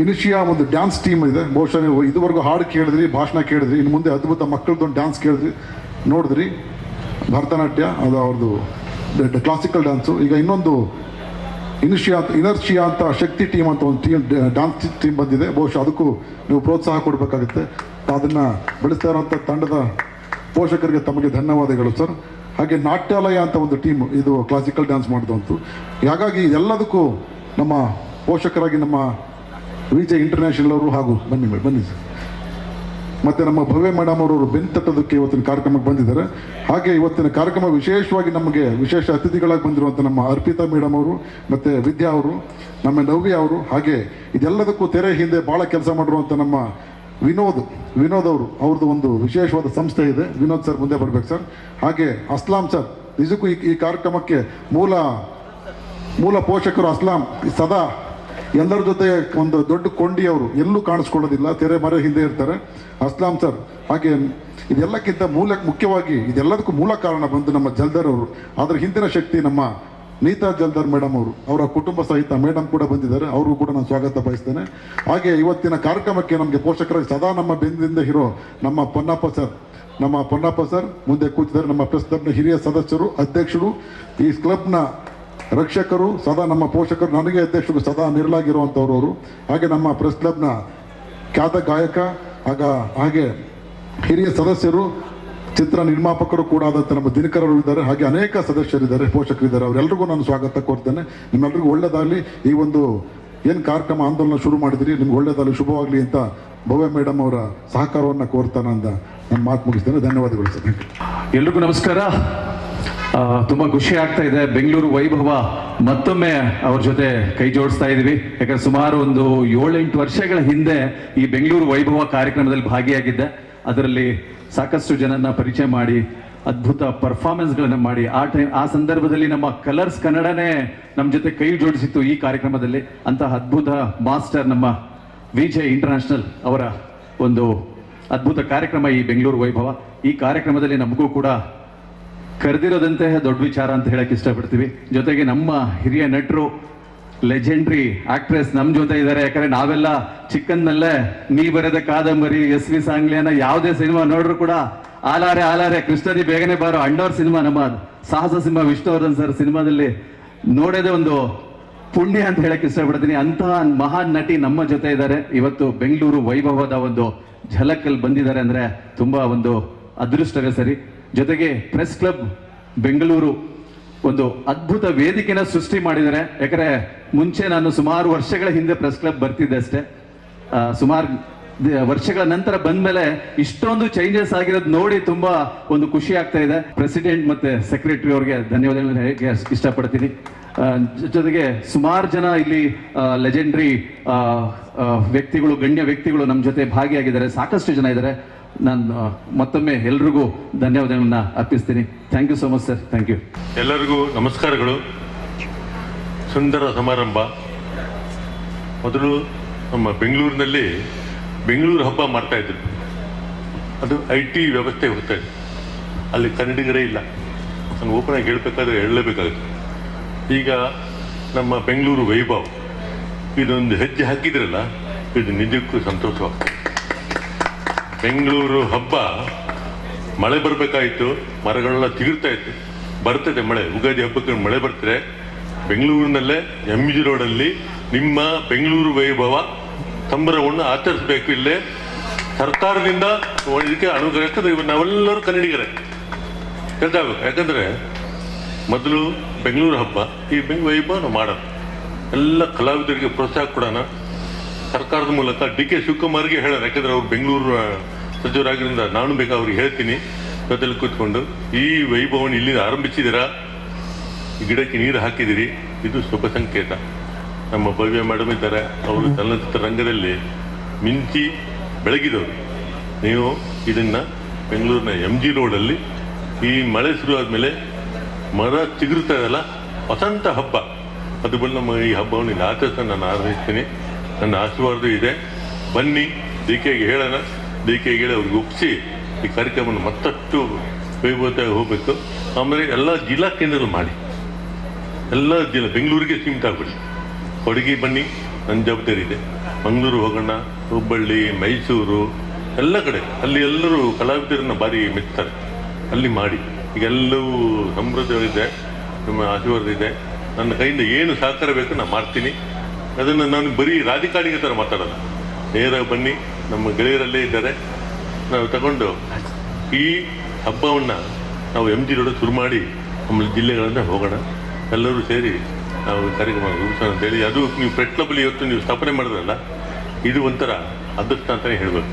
ಇನಿಷಿಯಾ ಒಂದು ಡ್ಯಾನ್ಸ್ ಟೀಮ್ ಇದೆ. ಬಹುಶಃ ನೀವು ಇದುವರೆಗೂ ಹಾಡು ಕೇಳಿದ್ರಿ, ಭಾಷಣ ಕೇಳಿದ್ರಿ, ಇನ್ನು ಮುಂದೆ ಅದ್ಭುತ ಮಕ್ಕಳದೊಂದು ಡ್ಯಾನ್ಸ್ ಕೇಳಿದ್ರಿ, ನೋಡಿದ್ರಿ, ಭರತನಾಟ್ಯ, ಅದು ಅವ್ರದ್ದು ಕ್ಲಾಸಿಕಲ್ ಡ್ಯಾನ್ಸು. ಈಗ ಇನ್ನೊಂದು ಇನರ್ಷಿಯಾ ಅಂತ ಶಕ್ತಿ ಟೀಮ್ ಅಂತ ಒಂದು ಟೀಮ್, ಡ್ಯಾನ್ಸ್ ಟೀಮ್ ಬಂದಿದೆ. ಬಹುಶಃ ಅದಕ್ಕೂ ನೀವು ಪ್ರೋತ್ಸಾಹ ಕೊಡಬೇಕಾಗುತ್ತೆ. ಅದನ್ನು ಬೆಳೆಸ್ತಾ ಇರೋಂಥ ತಂಡದ ಪೋಷಕರಿಗೆ ತಮಗೆ ಧನ್ಯವಾದಗಳು ಸರ್. ಹಾಗೆ ನಾಟ್ಯಾಲಯ ಅಂತ ಒಂದು ಟೀಮ್, ಇದು ಕ್ಲಾಸಿಕಲ್ ಡ್ಯಾನ್ಸ್ ಮಾಡಿದಂತು. ಹಾಗಾಗಿ ಎಲ್ಲದಕ್ಕೂ ನಮ್ಮ ಪೋಷಕರಾಗಿ ನಮ್ಮ ವಿಜೆ ಇಂಟರ್ನ್ಯಾಷನಲ್ ಅವರು ಹಾಗೂ ಬನ್ನಿ ಸರ್, ಮತ್ತು ನಮ್ಮ ಭವ್ಯ ಮೇಡಮ್ ಅವರು ಬೆನ್ನು ತಟ್ಟೋದಕ್ಕೆ ಇವತ್ತಿನ ಕಾರ್ಯಕ್ರಮಕ್ಕೆ ಬಂದಿದ್ದಾರೆ. ಹಾಗೆ ಇವತ್ತಿನ ಕಾರ್ಯಕ್ರಮ ವಿಶೇಷವಾಗಿ ನಮಗೆ ವಿಶೇಷ ಅತಿಥಿಗಳಾಗಿ ಬಂದಿರುವಂಥ ನಮ್ಮ ಅರ್ಪಿತಾ ಮೇಡಮ್ ಅವರು ಮತ್ತು ವಿದ್ಯಾ ಅವರು, ನಮ್ಮ ನವ್ಯ ಅವರು, ಹಾಗೆ ಇದೆಲ್ಲದಕ್ಕೂ ತೆರೆ ಹಿಂದೆ ಭಾಳ ಕೆಲಸ ಮಾಡಿರುವಂಥ ನಮ್ಮ ವಿನೋದ್ ಅವರು, ಅವ್ರದ್ದು ಒಂದು ವಿಶೇಷವಾದ ಸಂಸ್ಥೆ ಇದೆ. ವಿನೋದ್ ಸರ್ ಮುಂದೆ ಬರ್ಬೇಕು ಸರ್. ಹಾಗೆ ಅಸ್ಲಾಂ ಸರ್, ನಿಜಕ್ಕೂ ಈ ಕಾರ್ಯಕ್ರಮಕ್ಕೆ ಮೂಲ ಪೋಷಕರು ಅಸ್ಲಾಂ ಸದಾ ಎಲ್ಲರ ಜೊತೆ ಒಂದು ದೊಡ್ಡ ಕೊಂಡಿ ಅವರು ಎಲ್ಲೂ ಕಾಣಿಸ್ಕೊಳ್ಳೋದಿಲ್ಲ, ತೆರೆ ಮರೆ ಹಿಂದೆ ಇರ್ತಾರೆ. ಅಸ್ಲಾಂ ಸರ್, ಹಾಗೆ ಇದೆಲ್ಲಕ್ಕಿಂತ ಮುಖ್ಯವಾಗಿ ಇದೆಲ್ಲದಕ್ಕೂ ಮೂಲ ಕಾರಣ ಬಂದು ನಮ್ಮ ಜಲ್ದರ್ ಅವರು. ಅದರ ಹಿಂದಿನ ಶಕ್ತಿ ನಮ್ಮ ನೀತಾ ಜಲ್ದರ್ ಮೇಡಮ್ ಅವರು, ಅವರ ಕುಟುಂಬ ಸಹಿತ ಮೇಡಮ್ ಕೂಡ ಬಂದಿದ್ದಾರೆ, ಅವ್ರಿಗೂ ಕೂಡ ನಾನು ಸ್ವಾಗತ ಬಯಸ್ತೇನೆ. ಹಾಗೆ ಇವತ್ತಿನ ಕಾರ್ಯಕ್ರಮಕ್ಕೆ ನಮಗೆ ಪೋಷಕರಾಗಿ ಸದಾ ನಮ್ಮ ಬೆಂದಿಂದ ಇರೋ ನಮ್ಮ ಪೊನ್ನಪ್ಪ ಸರ್ ಮುಂದೆ ಕೂತಿದ್ದಾರೆ. ನಮ್ಮ ಪ್ರೆಸ್ ಕ್ಲಬ್ನ ಹಿರಿಯ ಸದಸ್ಯರು, ಅಧ್ಯಕ್ಷರು, ಈ ಕ್ಲಬ್ನ ರಕ್ಷಕರು, ಸದಾ ನಮ್ಮ ಪೋಷಕರು, ನನಗೆ ಅಧ್ಯಕ್ಷರು ಸದಾ ನಿರಲಾಗಿರುವಂಥವ್ರು ಅವರು. ಹಾಗೆ ನಮ್ಮ ಪ್ರೆಸ್ ಕ್ಲಬ್ನ ಖ್ಯಾತ ಗಾಯಕ ಹಾಗೆ ಹಿರಿಯ ಸದಸ್ಯರು, ಚಿತ್ರ ನಿರ್ಮಾಪಕರು ಕೂಡ ಆದಂಥ ನಮ್ಮ ದಿನಕರರು ಇದ್ದಾರೆ. ಹಾಗೆ ಅನೇಕ ಸದಸ್ಯರಿದ್ದಾರೆ, ಪೋಷಕರಿದ್ದಾರೆ. ಅವರೆಲ್ಲರಿಗೂ ನಾನು ಸ್ವಾಗತ ಕೋರ್ತೇನೆ. ನಿಮ್ಮೆಲ್ಲರಿಗೂ ಒಳ್ಳೆಯದಾಗಲಿ. ಈ ಒಂದು ಏನು ಕಾರ್ಯಕ್ರಮ ಆಂದೋಲನ ಶುರು ಮಾಡಿದಿರಿ, ನಿಮ್ಗೆ ಒಳ್ಳೆಯದಾಗಲಿ, ಶುಭವಾಗಲಿ ಅಂತ ಭವ್ಯ ಮೇಡಮ್ ಅವರ ಸಹಕಾರವನ್ನು ಕೋರ್ತಾನೆ ಅಂತ ನಾನು ಮಾತು ಮುಗಿಸ್ತೇನೆ. ಧನ್ಯವಾದಗಳು ಸರ್. ಎಲ್ರಿಗೂ ನಮಸ್ಕಾರ. ತುಂಬ ಖುಷಿ ಆಗ್ತಾ ಇದೆ. ಬೆಂಗಳೂರು ವೈಭವ ಮತ್ತೊಮ್ಮೆ ಅವ್ರ ಜೊತೆ ಕೈ ಜೋಡಿಸ್ತಾ ಇದ್ದೀವಿ. ಯಾಕಂದ್ರೆ ಸುಮಾರು ಒಂದು 7-8 ವರ್ಷಗಳ ಹಿಂದೆ ಈ ಬೆಂಗಳೂರು ವೈಭವ ಕಾರ್ಯಕ್ರಮದಲ್ಲಿ ಭಾಗಿಯಾಗಿದ್ದೆ. ಅದರಲ್ಲಿ ಸಾಕಷ್ಟು ಜನನ ಪರಿಚಯ ಮಾಡಿ ಅದ್ಭುತ ಪರ್ಫಾರ್ಮೆನ್ಸ್ಗಳನ್ನು ಮಾಡಿ ಆ ಸಂದರ್ಭದಲ್ಲಿ ನಮ್ಮ ಕಲರ್ಸ್ ಕನ್ನಡನೇ ನಮ್ಮ ಜೊತೆ ಕೈ ಜೋಡಿಸಿತ್ತು ಈ ಕಾರ್ಯಕ್ರಮದಲ್ಲಿ. ಅಂತಹ ಅದ್ಭುತ ಮಾಸ್ಟರ್ ನಮ್ಮ ವಿಜೆ ಇಂಟರ್ನ್ಯಾಷನಲ್ ಅವರ ಒಂದು ಅದ್ಭುತ ಕಾರ್ಯಕ್ರಮ ಈ ಬೆಂಗಳೂರು ವೈಭವ. ಈ ಕಾರ್ಯಕ್ರಮದಲ್ಲಿ ನಮಗೂ ಕೂಡ ಕರೆದಿರೋದಂತಹ ದೊಡ್ಡ ವಿಚಾರ ಅಂತ ಹೇಳಕ್ ಇಷ್ಟಪಡ್ತೀವಿ. ಜೊತೆಗೆ ನಮ್ಮ ಹಿರಿಯ ನಟರು, ಲೆಜೆಂಡ್ರಿ ಆಕ್ಟ್ರೆಸ್ ನಮ್ಮ ಜೊತೆ ಇದ್ದಾರೆ. ಯಾಕಂದ್ರೆ ನಾವೆಲ್ಲ ಚಿಕ್ಕಂದಲ್ಲೇ ನೀ ಬರೆದ ಕಾದಂಬರಿ, ಎಸ್ ವಿ ಸಾಂಗ್ಲಿಯನ್ನ ಯಾವುದೇ ಸಿನಿಮಾ ನೋಡ್ರು ಕೂಡ ಆಲಾರೆ ಕೃಷ್ಣದಿ ಬೇಗನೆ ಬಾರೋ, ಅಂಡೋರ್ ಸಿನಿಮಾ, ನಮ್ಮ ಸಾಹಸ ಸಿನಿಮಾ ವಿಷ್ಣುವರ್ಧನ್ ಸರ್ ಸಿನಿಮಾದಲ್ಲಿ ನೋಡೋದೇ ಒಂದು ಪುಣ್ಯ ಅಂತ ಹೇಳಕ್ ಇಷ್ಟಪಡ್ತೀನಿ. ಅಂತಹ ಮಹಾನ್ ನಟಿ ನಮ್ಮ ಜೊತೆ ಇದ್ದಾರೆ. ಇವತ್ತು ಬೆಂಗಳೂರು ವೈಭವದ ಒಂದು ಝಲಕಲ್ಲಿ ಬಂದಿದ್ದಾರೆ ಅಂದ್ರೆ ತುಂಬಾ ಒಂದು ಅದೃಷ್ಟವೇ ಸರಿ. ಜೊತೆಗೆ ಪ್ರೆಸ್ ಕ್ಲಬ್ ಬೆಂಗಳೂರು ಒಂದು ಅದ್ಭುತ ವೇದಿಕೆನ ಸೃಷ್ಟಿ ಮಾಡಿದ್ದಾರೆ. ಯಾಕಂದ್ರೆ ಮುಂಚೆ ನಾನು ಸುಮಾರು ವರ್ಷಗಳ ಹಿಂದೆ ಪ್ರೆಸ್ ಕ್ಲಬ್ ಬರ್ತಿದ್ದೆ ಅಷ್ಟೇ. ಸುಮಾರು ವರ್ಷಗಳ ನಂತರ ಬಂದ್ಮೇಲೆ ಇಷ್ಟೊಂದು ಚೇಂಜಸ್ ಆಗಿರೋದು ನೋಡಿ ತುಂಬಾ ಒಂದು ಖುಷಿ ಆಗ್ತಾ ಇದೆ. ಪ್ರೆಸಿಡೆಂಟ್ ಮತ್ತೆ ಸೆಕ್ರೆಟರಿ ಅವ್ರಿಗೆ ಧನ್ಯವಾದಗಳನ್ನ ಹೇಳಕ್ಕೆ ಇಷ್ಟಪಡ್ತೀನಿ. ಜೊತೆಗೆ ಸುಮಾರು ಜನ ಇಲ್ಲಿ ಲೆಜೆಂಡ್ರಿ ವ್ಯಕ್ತಿಗಳು, ಗಣ್ಯ ವ್ಯಕ್ತಿಗಳು ನಮ್ಮ ಜೊತೆ ಭಾಗಿಯಾಗಿದ್ದಾರೆ. ಸಾಕಷ್ಟು ಜನ ಇದ್ದಾರೆ. ನಾನು ಮತ್ತೊಮ್ಮೆ ಎಲ್ರಿಗೂ ಧನ್ಯವಾದಗಳನ್ನ ಅರ್ಪಿಸ್ತೀನಿ. Thank you so much sir. Thank you. ಎಲ್ಲರಿಗೂ ನಮಸ್ಕಾರಗಳು. ಸುಂದರ ಸಮಾರಂಭ. ಮೊದಲು ನಮ್ಮ ಬೆಂಗಳೂರಿನಲ್ಲಿ ಬೆಂಗಳೂರು ಹಬ್ಬ ಮಾಡ್ತಾ ಇದ್ರು. ಅದು IT ವ್ಯವಸ್ಥೆ ಹೋಗ್ತಾ ಇದೆ. ಅಲ್ಲಿ ಕನ್ನಡಿಗರೇ ಇಲ್ಲ. ನಾನು ಓಪನ್ ಆಗಿ ಹೇಳಲೇಬೇಕಾಗುತ್ತೆ. ಈಗ ನಮ್ಮ ಬೆಂಗಳೂರು ವೈಭವ ಇದೊಂದು ಹೆಜ್ಜೆ ಹಾಕಿದ್ರಲ್ಲ, ಇದು ನಿಜಕ್ಕೂ ಸಂತೋಷವಾಗ್ತದೆ. ಬೆಂಗಳೂರು ಹಬ್ಬ ಮಳೆ ಬರಬೇಕಾಯಿತು, ಮರಗಳೆಲ್ಲ ಚಿಗುರ್ತಾ ಇತ್ತು. ಬರ್ತದೆ ಮಳೆ, ಉಗಾದಿ ಹಬ್ಬಕ್ಕೆ ಮಳೆ ಬರ್ತಾರೆ. ಬೆಂಗಳೂರಿನಲ್ಲೇ MG ರೋಡಲ್ಲಿ ನಿಮ್ಮ ಬೆಂಗಳೂರು ವೈಭವ ಸಂಭ್ರಮವನ್ನು ಆಚರಿಸಬೇಕು. ಇಲ್ಲೇ ಸರ್ಕಾರದಿಂದ ಇದಕ್ಕೆ ಅನುಗ್ರಹ. ನಾವೆಲ್ಲರೂ ಕನ್ನಡಿಗರೇ ಗೊತ್ತಾಗಬೇಕು. ಯಾಕಂದರೆ ಮೊದಲು ಬೆಂಗಳೂರು ಹಬ್ಬ, ಈ ಬೆಂಗಳೂರು ವೈಭವ ನಾವು ಮಾಡೋಣ. ಎಲ್ಲ ಕಲಾವಿದರಿಗೆ ಪ್ರೋತ್ಸಾಹ ಕೊಡೋಣ ಸರ್ಕಾರದ ಮೂಲಕ. DK ಶಿವಕುಮಾರ್ಗೆ ಹೇಳೋಣ. ಯಾಕಂದರೆ ಅವ್ರು ಬೆಂಗಳೂರು ಸಚಿವರಾಗಿದ್ದರಿಂದ ನಾನು ಬೇಕಾ ಅವ್ರಿಗೆ ಹೇಳ್ತೀನಿ, ಜೊತೆಲಿ ಕೂತ್ಕೊಂಡು ಈ ವೈಭವವನ್ನು ಇಲ್ಲಿಂದ ಆರಂಭಿಸಿದ್ದೀರಾ, ಗಿಡಕ್ಕೆ ನೀರು ಹಾಕಿದಿರಿ, ಇದು ಶುಭ ಸಂಕೇತ. ನಮ್ಮ ಭವ್ಯ ಮೇಡಮ್ ಇದ್ದಾರೆ, ಅವರು ಚಲನಚಿತ್ರ ರಂಗದಲ್ಲಿ ಮಿಂಚಿ ಬೆಳಗಿದವರು. ನೀವು ಇದನ್ನು ಬೆಂಗಳೂರಿನ MG ರೋಡಲ್ಲಿ ಈ ಮಳೆ ಶುರು ಆದಮೇಲೆ ಮರ ಚಿಗುರ್ತಾ ಇದೆಲ್ಲ, ವಸಂತ ಹಬ್ಬ, ಅದು ಬಂದು ನಮ್ಮ ಈ ಹಬ್ಬವನ್ನು ಇಲ್ಲಿ ಆಚರಿಸ ನಾನು ಆರಂಭಿಸ್ತೀನಿ. ನನ್ನ ಆಶೀರ್ವಾದ ಇದೆ. ಬನ್ನಿ, DKಗೆ ಹೇಳೋಣ. DKಗೆ ಹೇಳಿ ಅವ್ರಿಗೆ ಒಪ್ಪಿಸಿ ಈ ಕಾರ್ಯಕ್ರಮವನ್ನು ಮತ್ತಷ್ಟು ವೈಭವವಾಗಿ ಹೋಗಬೇಕು. ಆಮೇಲೆ ಎಲ್ಲ ಜಿಲ್ಲಾ ಕೇಂದ್ರಗಳು ಮಾಡಿ, ಎಲ್ಲ ಜಿಲ್ಲಾ ಬೆಂಗಳೂರಿಗೆ ಸೀಮಿತ ಆಗಬೇಡಿ. ಕೊಡಗಿ ಬನ್ನಿ, ನನ್ನ ಜವಾಬ್ದಾರಿ ಇದೆ. ಮಂಗಳೂರು ಹೋಗೋಣ, ಹುಬ್ಬಳ್ಳಿ, ಮೈಸೂರು, ಎಲ್ಲ ಕಡೆ ಅಲ್ಲಿ ಎಲ್ಲರೂ ಕಲಾವಿದರನ್ನು ಭಾರಿ ಮೆಚ್ತಾರೆ. ಅಲ್ಲಿ ಮಾಡಿ. ಈಗ ಎಲ್ಲವೂ ಸಮೃದ್ಧವಿದೆ. ನಿಮ್ಮ ಆಶೀರ್ವಾದ ಇದೆ. ನನ್ನ ಕೈಯಿಂದ ಏನು ಸಹಕಾರ ಬೇಕು ನಾನು ಮಾಡ್ತೀನಿ. ಅದನ್ನು ನಾನು ಬರೀ ರಾಜಕಾರಣಿಗೆ ಥರ ಮಾತಾಡೋಲ್ಲ. ನೇರ ಬನ್ನಿ, ನಮ್ಮ ಗೆಳೆಯರಲ್ಲೇ ಇದ್ದಾರೆ. ನಾವು ತಗೊಂಡು ಈ ಹಬ್ಬವನ್ನು ನಾವು MG ರೋಡ್ ಶುರು ಮಾಡಿ ಆಮೇಲೆ ಜಿಲ್ಲೆಗಳಿಂದ ಹೋಗೋಣ. ಎಲ್ಲರೂ ಸೇರಿ ನಾವು ಕಾರ್ಯಕ್ರಮ ರೂಪಿಸೋಣ ಅಂತೇಳಿ. ಅದು ನೀವು ಪ್ರೆಸ್ ಕ್ಲಬ್ಬಲ್ಲಿ ಇವತ್ತು ನೀವು ಸ್ಥಾಪನೆ ಮಾಡಿದ್ರಲ್ಲ, ಇದು ಒಂಥರ ಅದೃಷ್ಟ ಅಂತಲೇ ಹೇಳಬೇಕು.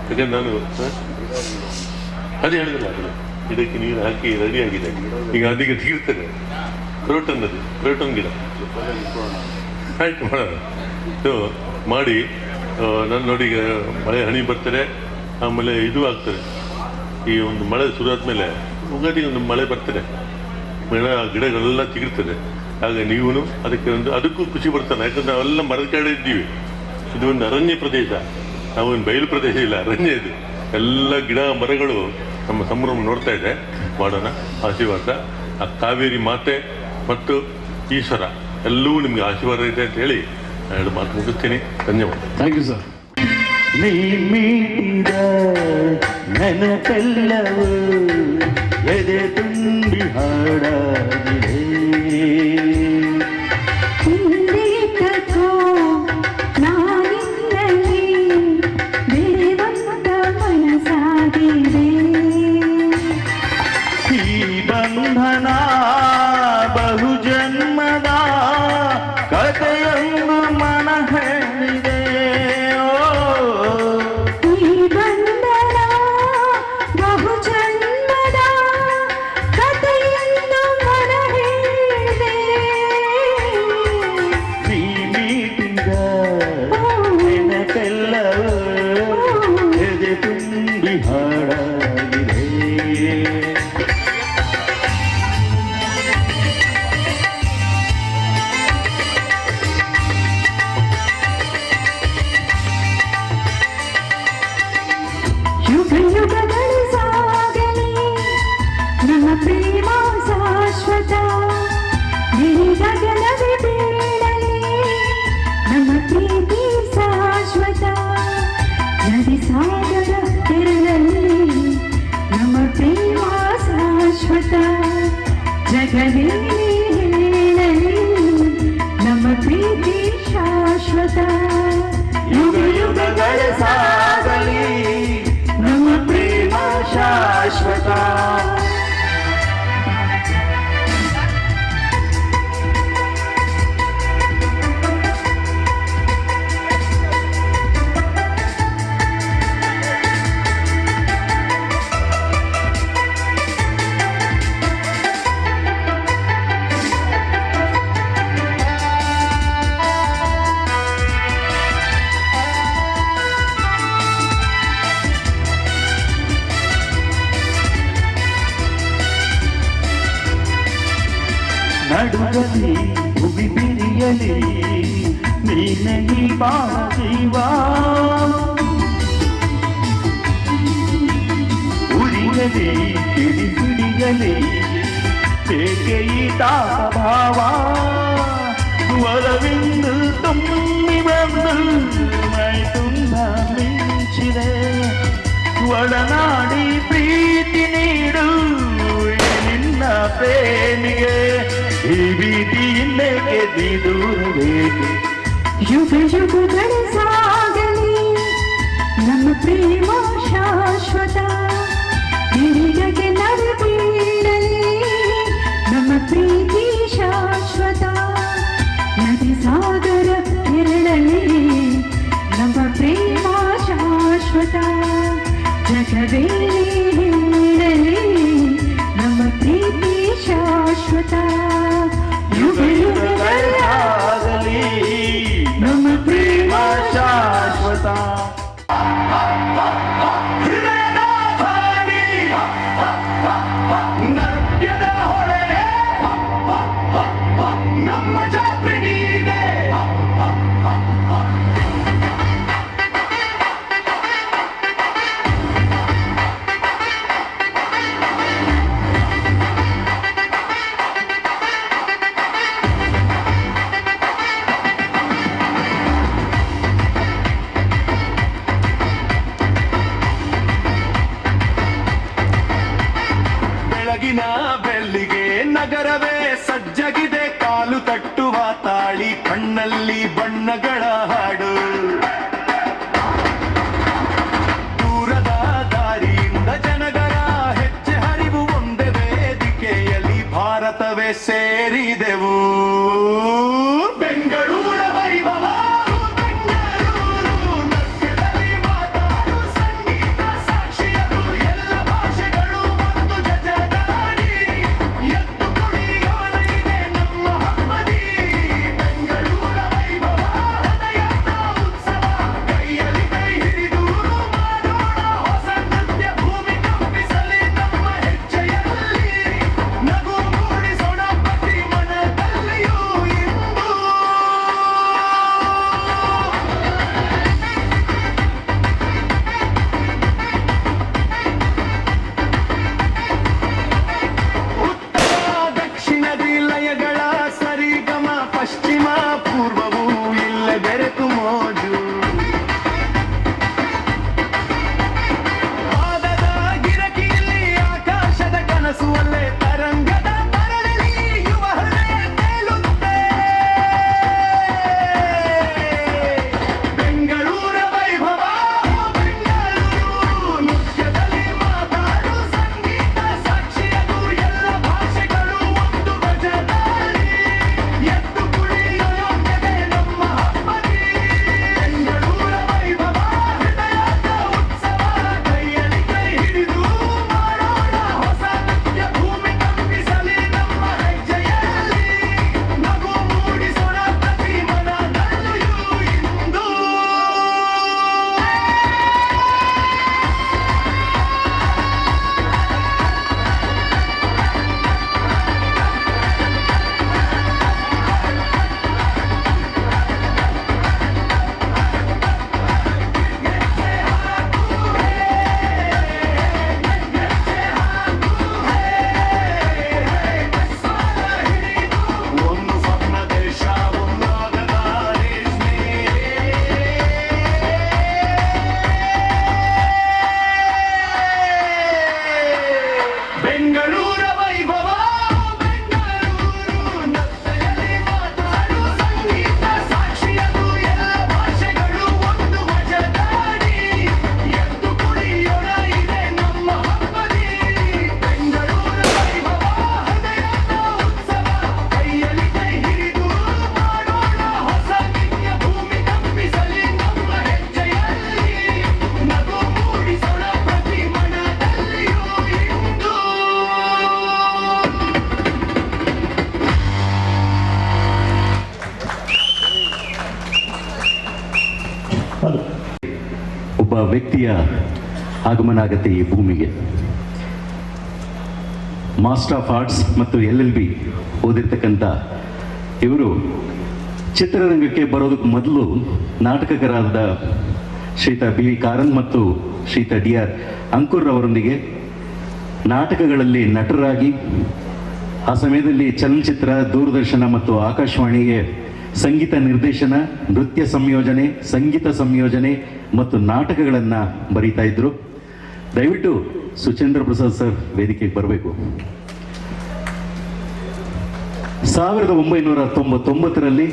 ಯಾಕಂದ್ರೆ ನಾನು ಅದೇ ಹೇಳಿದಲ್ಲ, ಅದು ಗಿಡಕ್ಕೆ ನೀರು ಹಾಕಿ ರೆಡಿಯಾಗಿದೆ. ಈಗ ಅದಕ್ಕೆ ತೀರ್ತದೆ ಕ್ರೋಟನ್ ಗಿಡ ಆಯ್ತು ಮಾಡೋಣ. ಸೊ ಮಾಡಿ ನಾನು ನೋಡಿ, ಈಗ ಮಳೆ ಹನಿ ಬರ್ತದೆ, ಆಮೇಲೆ ಇದು ಆಗ್ತದೆ. ಈ ಒಂದು ಮಳೆ ಶುರು ಆದಮೇಲೆ ಉಗಾದಿ ಒಂದು ಮಳೆ ಬರ್ತದೆ, ಗಿಡಗಳೆಲ್ಲ ಚಿಗುರ್ತದೆ. ಆಗ ನೀವು ಅದಕ್ಕೂ ಖುಷಿ ಬರ್ತಾನೆ. ಯಾಕಂದ್ರೆ ನಾವೆಲ್ಲ ಮರದ ಕೆಳಗೆ ಇದ್ದೀವಿ. ಇದು ಒಂದು ಅರಣ್ಯ ಪ್ರದೇಶ, ನಾವೊಂದು ಬಯಲು ಪ್ರದೇಶ ಇಲ್ಲ, ಅರಣ್ಯ ಇದು. ಎಲ್ಲ ಗಿಡ ಮರಗಳು ನಮ್ಮ ಸಂಭ್ರಮ ನೋಡ್ತಾ ಇದೆ. ಮಾಡೋಣ. ಆಶೀರ್ವಾದ ಆ ಕಾವೇರಿ ಮಾತೆ ಮತ್ತು ಈಶ್ವರ ಎಲ್ಲವೂ ನಿಮಗೆ ಆಶೀರ್ವಾದ ಇದೆ ಅಂತ ಹೇಳಿ ಎರಡು ಮಾತು ಮುಗಿಸ್ತೀನಿ. ಧನ್ಯವಾದ. Thank you sir. ನೀ ಮೀಟಿದ ನೆನಪೆಲ್ಲವೂ ಎದೆ ತುಂಬಿ ಹಾಡಾಗಿದೆ. ಹಿಂದೇಕೋ ನಾನಿನ್ನಲಿ ಬೆರೆವಂತ ಮನಸಾಗಿದೆ. ಈ ಬಂಧನ ಬಹುಜನ್ಮದ ಕಥೆಯೊಂದು ಮನ ಹೇಳಿದೆ. ಈ ಬಂಧನ ಬಹುಜನ್ಮದ ಕಥೆಯನ್ನು ಮನ ಹೇಳಿದೆ. ನೀ ಮೀಟಿದ ನೆನಪೆಲ್ಲವೂ ಎದೆ ತುಂಬಿ ಹಾಡಾಗಿದೆ. ಯುಗ ಯುಗಗಳು ಸಾಗಲಿ ನಮ್ಮ ಪ್ರೇಮ ಶಾಶ್ವತ. ಗಗನವೇ ಬೀಳಲಿ ನಮ್ಮ ಪ್ರೀತಿ ಶಾಶ್ವತ. ನದಿ ಸಾಗರ ತೆರಳಲಿ ನಮ್ಮ ಪ್ರೇಮ ಶಾಶ್ವತ. ಜಗವೇ ಹೇಳಲಿ ನಮ್ಮ ಪ್ರೀತಿ ಶಾಶ್ವತ. ಯುಗ ಯುಗಗಳ ಸಾಗಲಿ ನಮ್ಮ ಪ್ರೇಮ ಶಾಶ್ವತ. ನಡುಗಲಿ ಭುವಿ ಬಿರಿಯಲಿ ನೀನಗಿ ಬಾಳ ಜೀವ. ಉರಿಯಲಿ ಕಿಡಿ ಹಿಡಿಯಲಿ ಏಕೆ ಈ ತಾಭಾವ. ಒಲವಿಂದು ತುಂಬಿ ಬಂದು ಮೈ ತುಂಬ ಮಿಂಚಿದೆ. ಒಡನಾಡಿ ಪ್ರೀತಿ ನೀಡು ನಿನ್ನ ಪ್ರೇಮಿಗೆ. ಈ ಭೀತಿಯಿಂದಕ್ಕೆ ನೀ ದೂರಬೇಕು. ಯುಗ ಯುಗಗಳು ಸಾಗಲಿ ನಮ್ಮ ಪ್ರೇಮ ಶಾಶ್ವತ. ಹಿರಿಯಗೆ ನಡು ಬೀಳಲಿ ನಮ್ಮ ಪ್ರೀತಿ ಶಾಶ್ವತ. ನದಿ ಸಾಗರ ತೆರಳಲಿ ನಮ್ಮ ಪ್ರೇಮ ಶಾಶ್ವತ. ಜಗವೇ ಹೇಳಲಿ ನಮ್ಮ ಪ್ರೀತಿ ಶಾಶ್ವತ. ಯುಗ ಯುಗಗಳಾಗಲಿ ನಮ್ಮ ಪ್ರೇಮ ಶಾಶ್ವತ. ನಮ್ಮ ಜಾತ್ರೆ ನೀನೆ. ಬೆಳಗಿನ ಬೆಲ್ಲಿಗೆ ನಗರವೇ ಸಜ್ಜಗಿದೆ. ಕಾಲು ತಟ್ಟುವ ತಾಳಿ ಕಣ್ಣಲ್ಲಿ ಬಣ್ಣಗಳ ಹಾಡು. ದೂರದ ದಾರಿಯಿಂದ ಜನಗರ ಹೆಜ್ಜೆ ಹರಿವು ಒಂದೇ ವೇದಿಕೆಯಲ್ಲಿ ಭಾರತವೇ ಸೇರಿದೆವು. ಬೆಂಗಳೂರ ವೈಭವ ಬೆಂಗಳೂರು ನೃತ್ಯದಲ್ಲಿ ಮಾತಾಡು ಸಂಗೀತ ಸಾಕ್ಷಿಯರು ಎಲ್ಲ ಭಾಷೆಗಳು ಒಂದು ಜಜದಾರಿ. ಎದ್ದು ಕುಣಿಯೋಣ ಇದೆ ಒಬ್ಬ ವ್ಯಕ್ತಿಯ ಆಗಮನ ಆಗುತ್ತೆ ಈ ಭೂಮಿಗೆ. ಮಾಸ್ಟರ್ ಆಫ್ ಆರ್ಟ್ಸ್ ಮತ್ತು LLB ಓದಿರ್ತಕ್ಕಂಥ ಇವರು ಚಿತ್ರರಂಗಕ್ಕೆ ಬರೋದಕ್ಕೆ ಮೊದಲು ನಾಟಕಕಾರರಾದ ಶ್ರೀಯುತ BV ಕಾರಂತ್ ಮತ್ತು ಶ್ರೀಯುತ DR ಅಂಕುರ್ ಅವರೊಂದಿಗೆ ನಾಟಕಗಳಲ್ಲಿ ನಟರಾಗಿ ಆ ಸಮಯದಲ್ಲಿ ಚಲನಚಿತ್ರ, ದೂರದರ್ಶನ ಮತ್ತು ಆಕಾಶವಾಣಿಗೆ ಸಂಗೀತ ನಿರ್ದೇಶನ, ನೃತ್ಯ ಸಂಯೋಜನೆ, ಸಂಗೀತ ಸಂಯೋಜನೆ ಮತ್ತು ನಾಟಕಗಳನ್ನು ಬರೀತಾ ಇದ್ರು. ದಯವಿಟ್ಟು ಸುಚೇಂದ್ರ ಪ್ರಸಾದ್ ಸರ್ ವೇದಿಕೆಗೆ ಬರಬೇಕು. 1999ರಲ್ಲಿ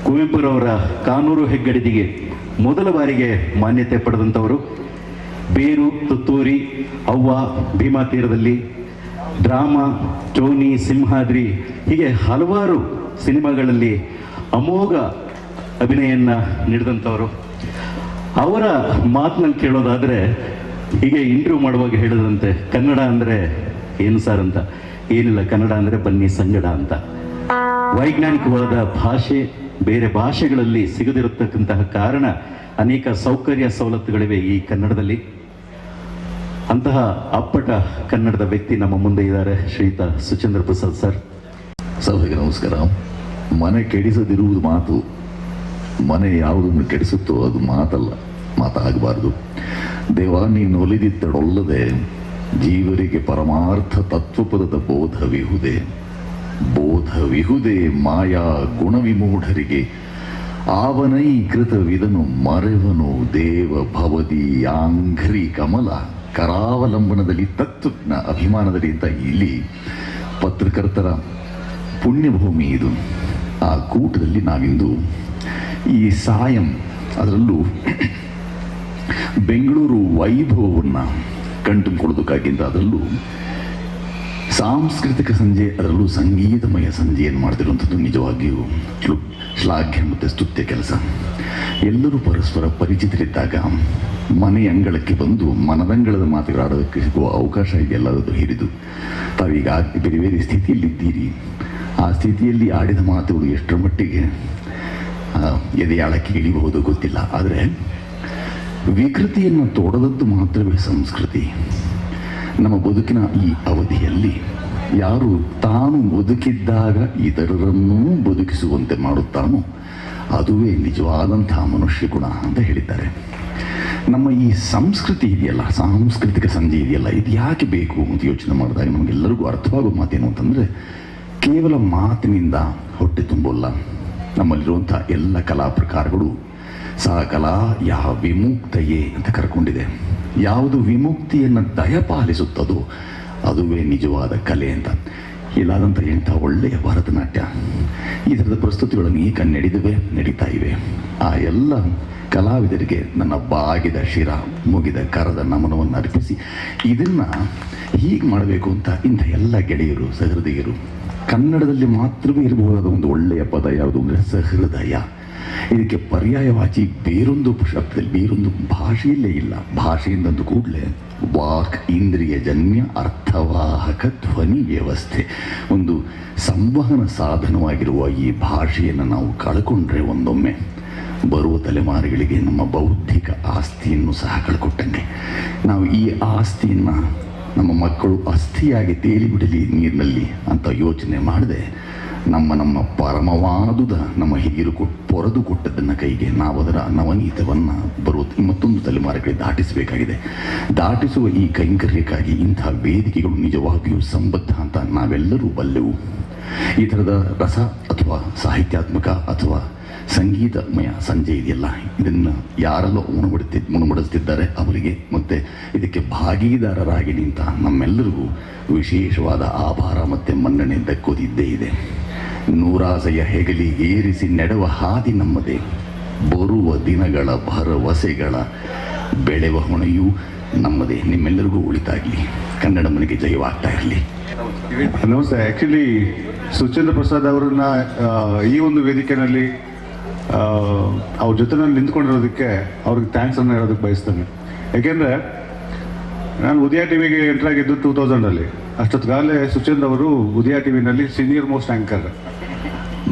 ಕುವೆಂಪುರವರ ಕಾನೂರು ಹೆಗ್ಗಡದಿಗೆ ಮೊದಲ ಬಾರಿಗೆ ಮಾನ್ಯತೆ ಪಡೆದಂಥವರು. ಬೇರು, ತುತ್ತೂರಿ, ಅವ್ವ, ಭೀಮಾ ತೀರದಲ್ಲಿ, ಡ್ರಾಮಾ, ಟೋನಿ, ಸಿಂಹಾದ್ರಿ ಹೀಗೆ ಹಲವಾರು ಸಿನಿಮಾಗಳಲ್ಲಿ ಅಮೋಘ ಅಭಿನಯನ ನೀಡಿದಂಥವರು. ಅವರ ಮಾತಿನಲ್ಲಿ ಕೇಳೋದಾದರೆ ಹೀಗೆ ಇಂಟರ್ವ್ಯೂ ಮಾಡುವಾಗ ಹೇಳಿದಂತೆ, ಕನ್ನಡ ಅಂದರೆ ಏನು ಸರ್ ಅಂತ. ಏನಿಲ್ಲ, ಕನ್ನಡ ಅಂದರೆ ಬನ್ನಿ ಸಂಗಡ ಅಂತ. ವೈಜ್ಞಾನಿಕವಾದ ಭಾಷೆ ಬೇರೆ ಭಾಷೆಗಳಲ್ಲಿ ಸಿಗದಿರತಕ್ಕಂತಹ ಕಾರಣ ಅನೇಕ ಸೌಕರ್ಯ ಸವಲತ್ತುಗಳಿವೆ ಈ ಕನ್ನಡದಲ್ಲಿ. ಅಂತಹ ಅಪ್ಪಟ ಕನ್ನಡದ ವ್ಯಕ್ತಿ ನಮ್ಮ ಮುಂದೆ ಇದ್ದಾರೆ, ಶ್ರೀಯುತ ಸುಚೇಂದ್ರ ಪ್ರಸಾದ್ ಸರ್. ಸಭೆಗೆ ನಮಸ್ಕಾರ. ಮನೆ ಕೆಡಿಸದಿರುವುದು ಮಾತು, ಮನೆ ಯಾವುದನ್ನು ಕೆಡಿಸುತ್ತೋ ಅದು ಮಾತಲ್ಲ, ಮಾತಾಗಬಾರ್ದು. ದೇವ ನೀನು ಒಲಿದಿದ್ದಳೊಲ್ಲದೆ ಜೀವರಿಗೆ ಪರಮಾರ್ಥ ತತ್ವಪದದ ಬೋಧವಿಹುದೆ. ಬೋಧವಿಹುದೆ ಮಾಯಾ ಗುಣವಿಮೂಢರಿಗೆ ಆವನೈಕೃತವಿದನು ಮರೆವನು ದೇವ ಭವದಿ ಯಾಂಘ್ರಿ ಕಮಲ ಕರಾವಲಂಬನದಲ್ಲಿ ತತ್ವಜ್ಞ ಅಭಿಮಾನದಲ್ಲಿ ಅಂತ. ಇಲ್ಲಿ ಪತ್ರಕರ್ತರ ಪುಣ್ಯಭೂಮಿ ಇದು. ಆ ಕೂಟದಲ್ಲಿ ನಾವಿಂದು ಈ ಸಾಯಂ, ಅದರಲ್ಲೂ ಬೆಂಗಳೂರು ವೈಭವವನ್ನು ಕಣ್ತುಂಬಿಕೊಳ್ಳೋದಕ್ಕಾಗಿಂತ ಅದರಲ್ಲೂ ಸಾಂಸ್ಕೃತಿಕ ಸಂಜೆ, ಅದರಲ್ಲೂ ಸಂಗೀತಮಯ ಸಂಜೆಯನ್ನು ಮಾಡ್ತಿರುವಂಥದ್ದು ನಿಜವಾಗಿಯೂ ಶ್ಲಾಘ್ಯ ಮತ್ತು ಸ್ತುತ್ಯ ಕೆಲಸ. ಎಲ್ಲರೂ ಪರಸ್ಪರ ಪರಿಚಿತರಿದ್ದಾಗ ಮನೆ ಅಂಗಳಕ್ಕೆ ಬಂದು ಮನದಂಗಳದ ಮಾತುಗಳಾಡೋದಕ್ಕೆ ಸಿಗುವ ಅವಕಾಶ ಇದೆಲ್ಲ ಅದು ಹಿರಿದು. ತಾವೀಗ ಬೇರೆ ಬೇರೆ ಸ್ಥಿತಿಯಲ್ಲಿದ್ದೀರಿ. ಆ ಸ್ಥಿತಿಯಲ್ಲಿ ಆಡಿದ ಮಾತುಗಳು ಎಷ್ಟರ ಮಟ್ಟಿಗೆ ಎದೆಯಾಳಕ್ಕೆ ಇಳಿಬಹುದು ಗೊತ್ತಿಲ್ಲ. ಆದರೆ ವಿಕೃತಿಯನ್ನು ತೋಡದದ್ದು ಮಾತ್ರವೇ ಸಂಸ್ಕೃತಿ. ನಮ್ಮ ಬದುಕಿನ ಈ ಅವಧಿಯಲ್ಲಿ ಯಾರು ತಾನು ಬದುಕಿದ್ದಾಗ ಇತರರನ್ನೂ ಬದುಕಿಸುವಂತೆ ಮಾಡುತ್ತಾನೋ ಅದುವೇ ನಿಜವಾದಂತಹ ಮನುಷ್ಯ ಗುಣ ಅಂತ ಹೇಳಿದ್ದಾರೆ. ನಮ್ಮ ಈ ಸಂಸ್ಕೃತಿ ಇದೆಯಲ್ಲ, ಸಾಂಸ್ಕೃತಿಕ ಸಂಜೆ ಇದೆಯಲ್ಲ, ಇದು ಯಾಕೆ ಬೇಕು ಅಂತ ಯೋಚನೆ ಮಾಡಿದಾಗ ನಮಗೆಲ್ಲರಿಗೂ ಅರ್ಥವಾಗೋ ಮಾತೇನು ಅಂತಂದರೆ, ಕೇವಲ ಮಾತಿನಿಂದ ಹೊಟ್ಟೆ ತುಂಬೋಲ್ಲ. ನಮ್ಮಲ್ಲಿರುವಂಥ ಎಲ್ಲ ಕಲಾ ಪ್ರಕಾರಗಳು ಸಾ ಕಲಾ ಯಾ ವಿಮುಕ್ತಯೇ ಅಂತ ಕರ್ಕೊಂಡಿದೆ. ಯಾವುದು ವಿಮುಕ್ತಿಯನ್ನು ದಯಪಾಲಿಸುತ್ತದೋ ಅದುವೇ ನಿಜವಾದ ಕಲೆ ಅಂತ. ಇಲ್ಲಾದಂಥ ಎಂಥ ಒಳ್ಳೆಯ ಭರತನಾಟ್ಯ, ಈ ಥರದ ಪ್ರಸ್ತುತಿಗಳನ್ನು ಈಗ ನಡೀತಾ ಇವೆ. ಆ ಎಲ್ಲ ಕಲಾವಿದರಿಗೆ ನನ್ನ ಬಾಗಿದ ಶಿರ, ಮುಗಿದ ಕರದ ನಮನವನ್ನು ಅರ್ಪಿಸಿ ಇದನ್ನು ಹೀಗೆ ಮಾಡಬೇಕು ಅಂತ ಇಂಥ ಎಲ್ಲ ಗೆಳೆಯರು, ಸಹೃದಯರು, ಕನ್ನಡದಲ್ಲಿ ಮಾತ್ರವೇ ಇರಬಹುದಾದ ಒಂದು ಒಳ್ಳೆಯ ಪದ ಯಾವುದು ಅಂದರೆ ಸಹೃದಯ. ಇದಕ್ಕೆ ಪರ್ಯಾಯವಾಚಿ ಬೇರೊಂದು ಶಬ್ದದಲ್ಲಿ, ಬೇರೊಂದು ಭಾಷೆಯಲ್ಲೇ ಇಲ್ಲ. ಭಾಷೆಯಿಂದಂದು ಕೂಡಲೇ ವಾಕ್ ಇಂದ್ರಿಯ ಜನ್ಯ ಅರ್ಥವಾಹಕ ಧ್ವನಿ ವ್ಯವಸ್ಥೆ, ಒಂದು ಸಂವಹನ ಸಾಧನವಾಗಿರುವ ಈ ಭಾಷೆಯನ್ನು ನಾವು ಕಳ್ಕೊಂಡ್ರೆ ಒಂದೊಮ್ಮೆ ಬರುವ ತಲೆಮಾರುಗಳಿಗೆ ನಮ್ಮ ಬೌದ್ಧಿಕ ಆಸ್ತಿಯನ್ನು ಸಹ ಕಳ್ಕೊಟ್ಟಂಗೆ. ನಾವು ಈ ಆಸ್ತಿಯನ್ನು ನಮ್ಮ ಮಕ್ಕಳು ಅಸ್ಥಿಯಾಗಿ ತೇಲಿಬಿಡಲಿ ನೀರಿನಲ್ಲಿ ಅಂತ ಯೋಚನೆ ಮಾಡದೆ, ನಮ್ಮ ಪರಮವಾದುದ ನಮ್ಮ ಹಿರಿಯರು ಪೊರೆದು ಕೊಟ್ಟದ್ದನ್ನು ಕೈಗೆ ನಾವು ಅದರ ನವನೀತವನ್ನು ಬರುವ ಮತ್ತೊಂದು ತಲೆಮಾರುಗಳಿಗೆ ದಾಟಿಸಬೇಕಾಗಿದೆ. ದಾಟಿಸುವ ಈ ಕೈಂಕರ್ಯಕ್ಕಾಗಿ ಇಂಥ ವೇದಿಕೆಗಳು ನಿಜವಾಗಿಯೂ ಸಂಬದ್ಧ ಅಂತ ನಾವೆಲ್ಲರೂ ಬಲ್ಲೆವು. ಈ ಥರದ ರಸ ಅಥವಾ ಸಾಹಿತ್ಯಾತ್ಮಕ ಅಥವಾ ಸಂಗೀತಮಯ ಸಂಜೆ ಇದೆಯಲ್ಲ, ಇದನ್ನು ಯಾರೆಲ್ಲ ಮುಣುಮಡಿಸ್ತಿದ್ದಾರೆ ಅವರಿಗೆ ಮತ್ತು ಇದಕ್ಕೆ ಭಾಗೀದಾರರಾಗಿ ನಿಂತ ನಮ್ಮೆಲ್ಲರಿಗೂ ವಿಶೇಷವಾದ ಆಭಾರ ಮತ್ತು ಮನ್ನಣೆ ದಕ್ಕೋದಿದ್ದೇ ಇದೆ. ನೂರಾಸೆಯ ಹೆಗಲಿಗೇರಿಸಿ ನೆಡುವ ಹಾದಿ ನಮ್ಮದೇ, ಬರುವ ದಿನಗಳ ಭರವಸೆಗಳ ಬೆಳೆವ ಹೊಣೆಯೂ ನಮ್ಮದೇ. ನಿಮ್ಮೆಲ್ಲರಿಗೂ ಉಳಿತಾಗಲಿ, ಕನ್ನಡ ಮನೆಗೆ ಜಯವಾಗ್ತಾ ಇರಲಿ. ನಮಸ್ತೆ. ಆ್ಯಕ್ಚುಲಿ ಸುಚೇಂದ್ರ ಪ್ರಸಾದ್ ಅವರನ್ನ ಈ ಒಂದು ವೇದಿಕೆಯಲ್ಲಿ ಅವ್ರ ಜೊತೆ ನಾನು ನಿಂತ್ಕೊಂಡಿರೋದಕ್ಕೆ ಅವ್ರಿಗೆ ಥ್ಯಾಂಕ್ಸನ್ನು ಹೇಳೋದಕ್ಕೆ ಬಯಸ್ತೇನೆ. ಯಾಕೆಂದರೆ ನಾನು ಉದಯ ಟಿ ವಿಗೆ ಎಂಟರ್ ಆಗಿದ್ದು 2000ಅಲ್ಲಿ. ಅಷ್ಟೊತ್ತಿಗಾಗಲೇ ಸುಚೇಂದ್ರ ಅವರು ಉದಯ ಟಿ ವಿನಲ್ಲಿ ಸೀನಿಯರ್ ಮೋಸ್ಟ್ ಆ್ಯಂಕರ್.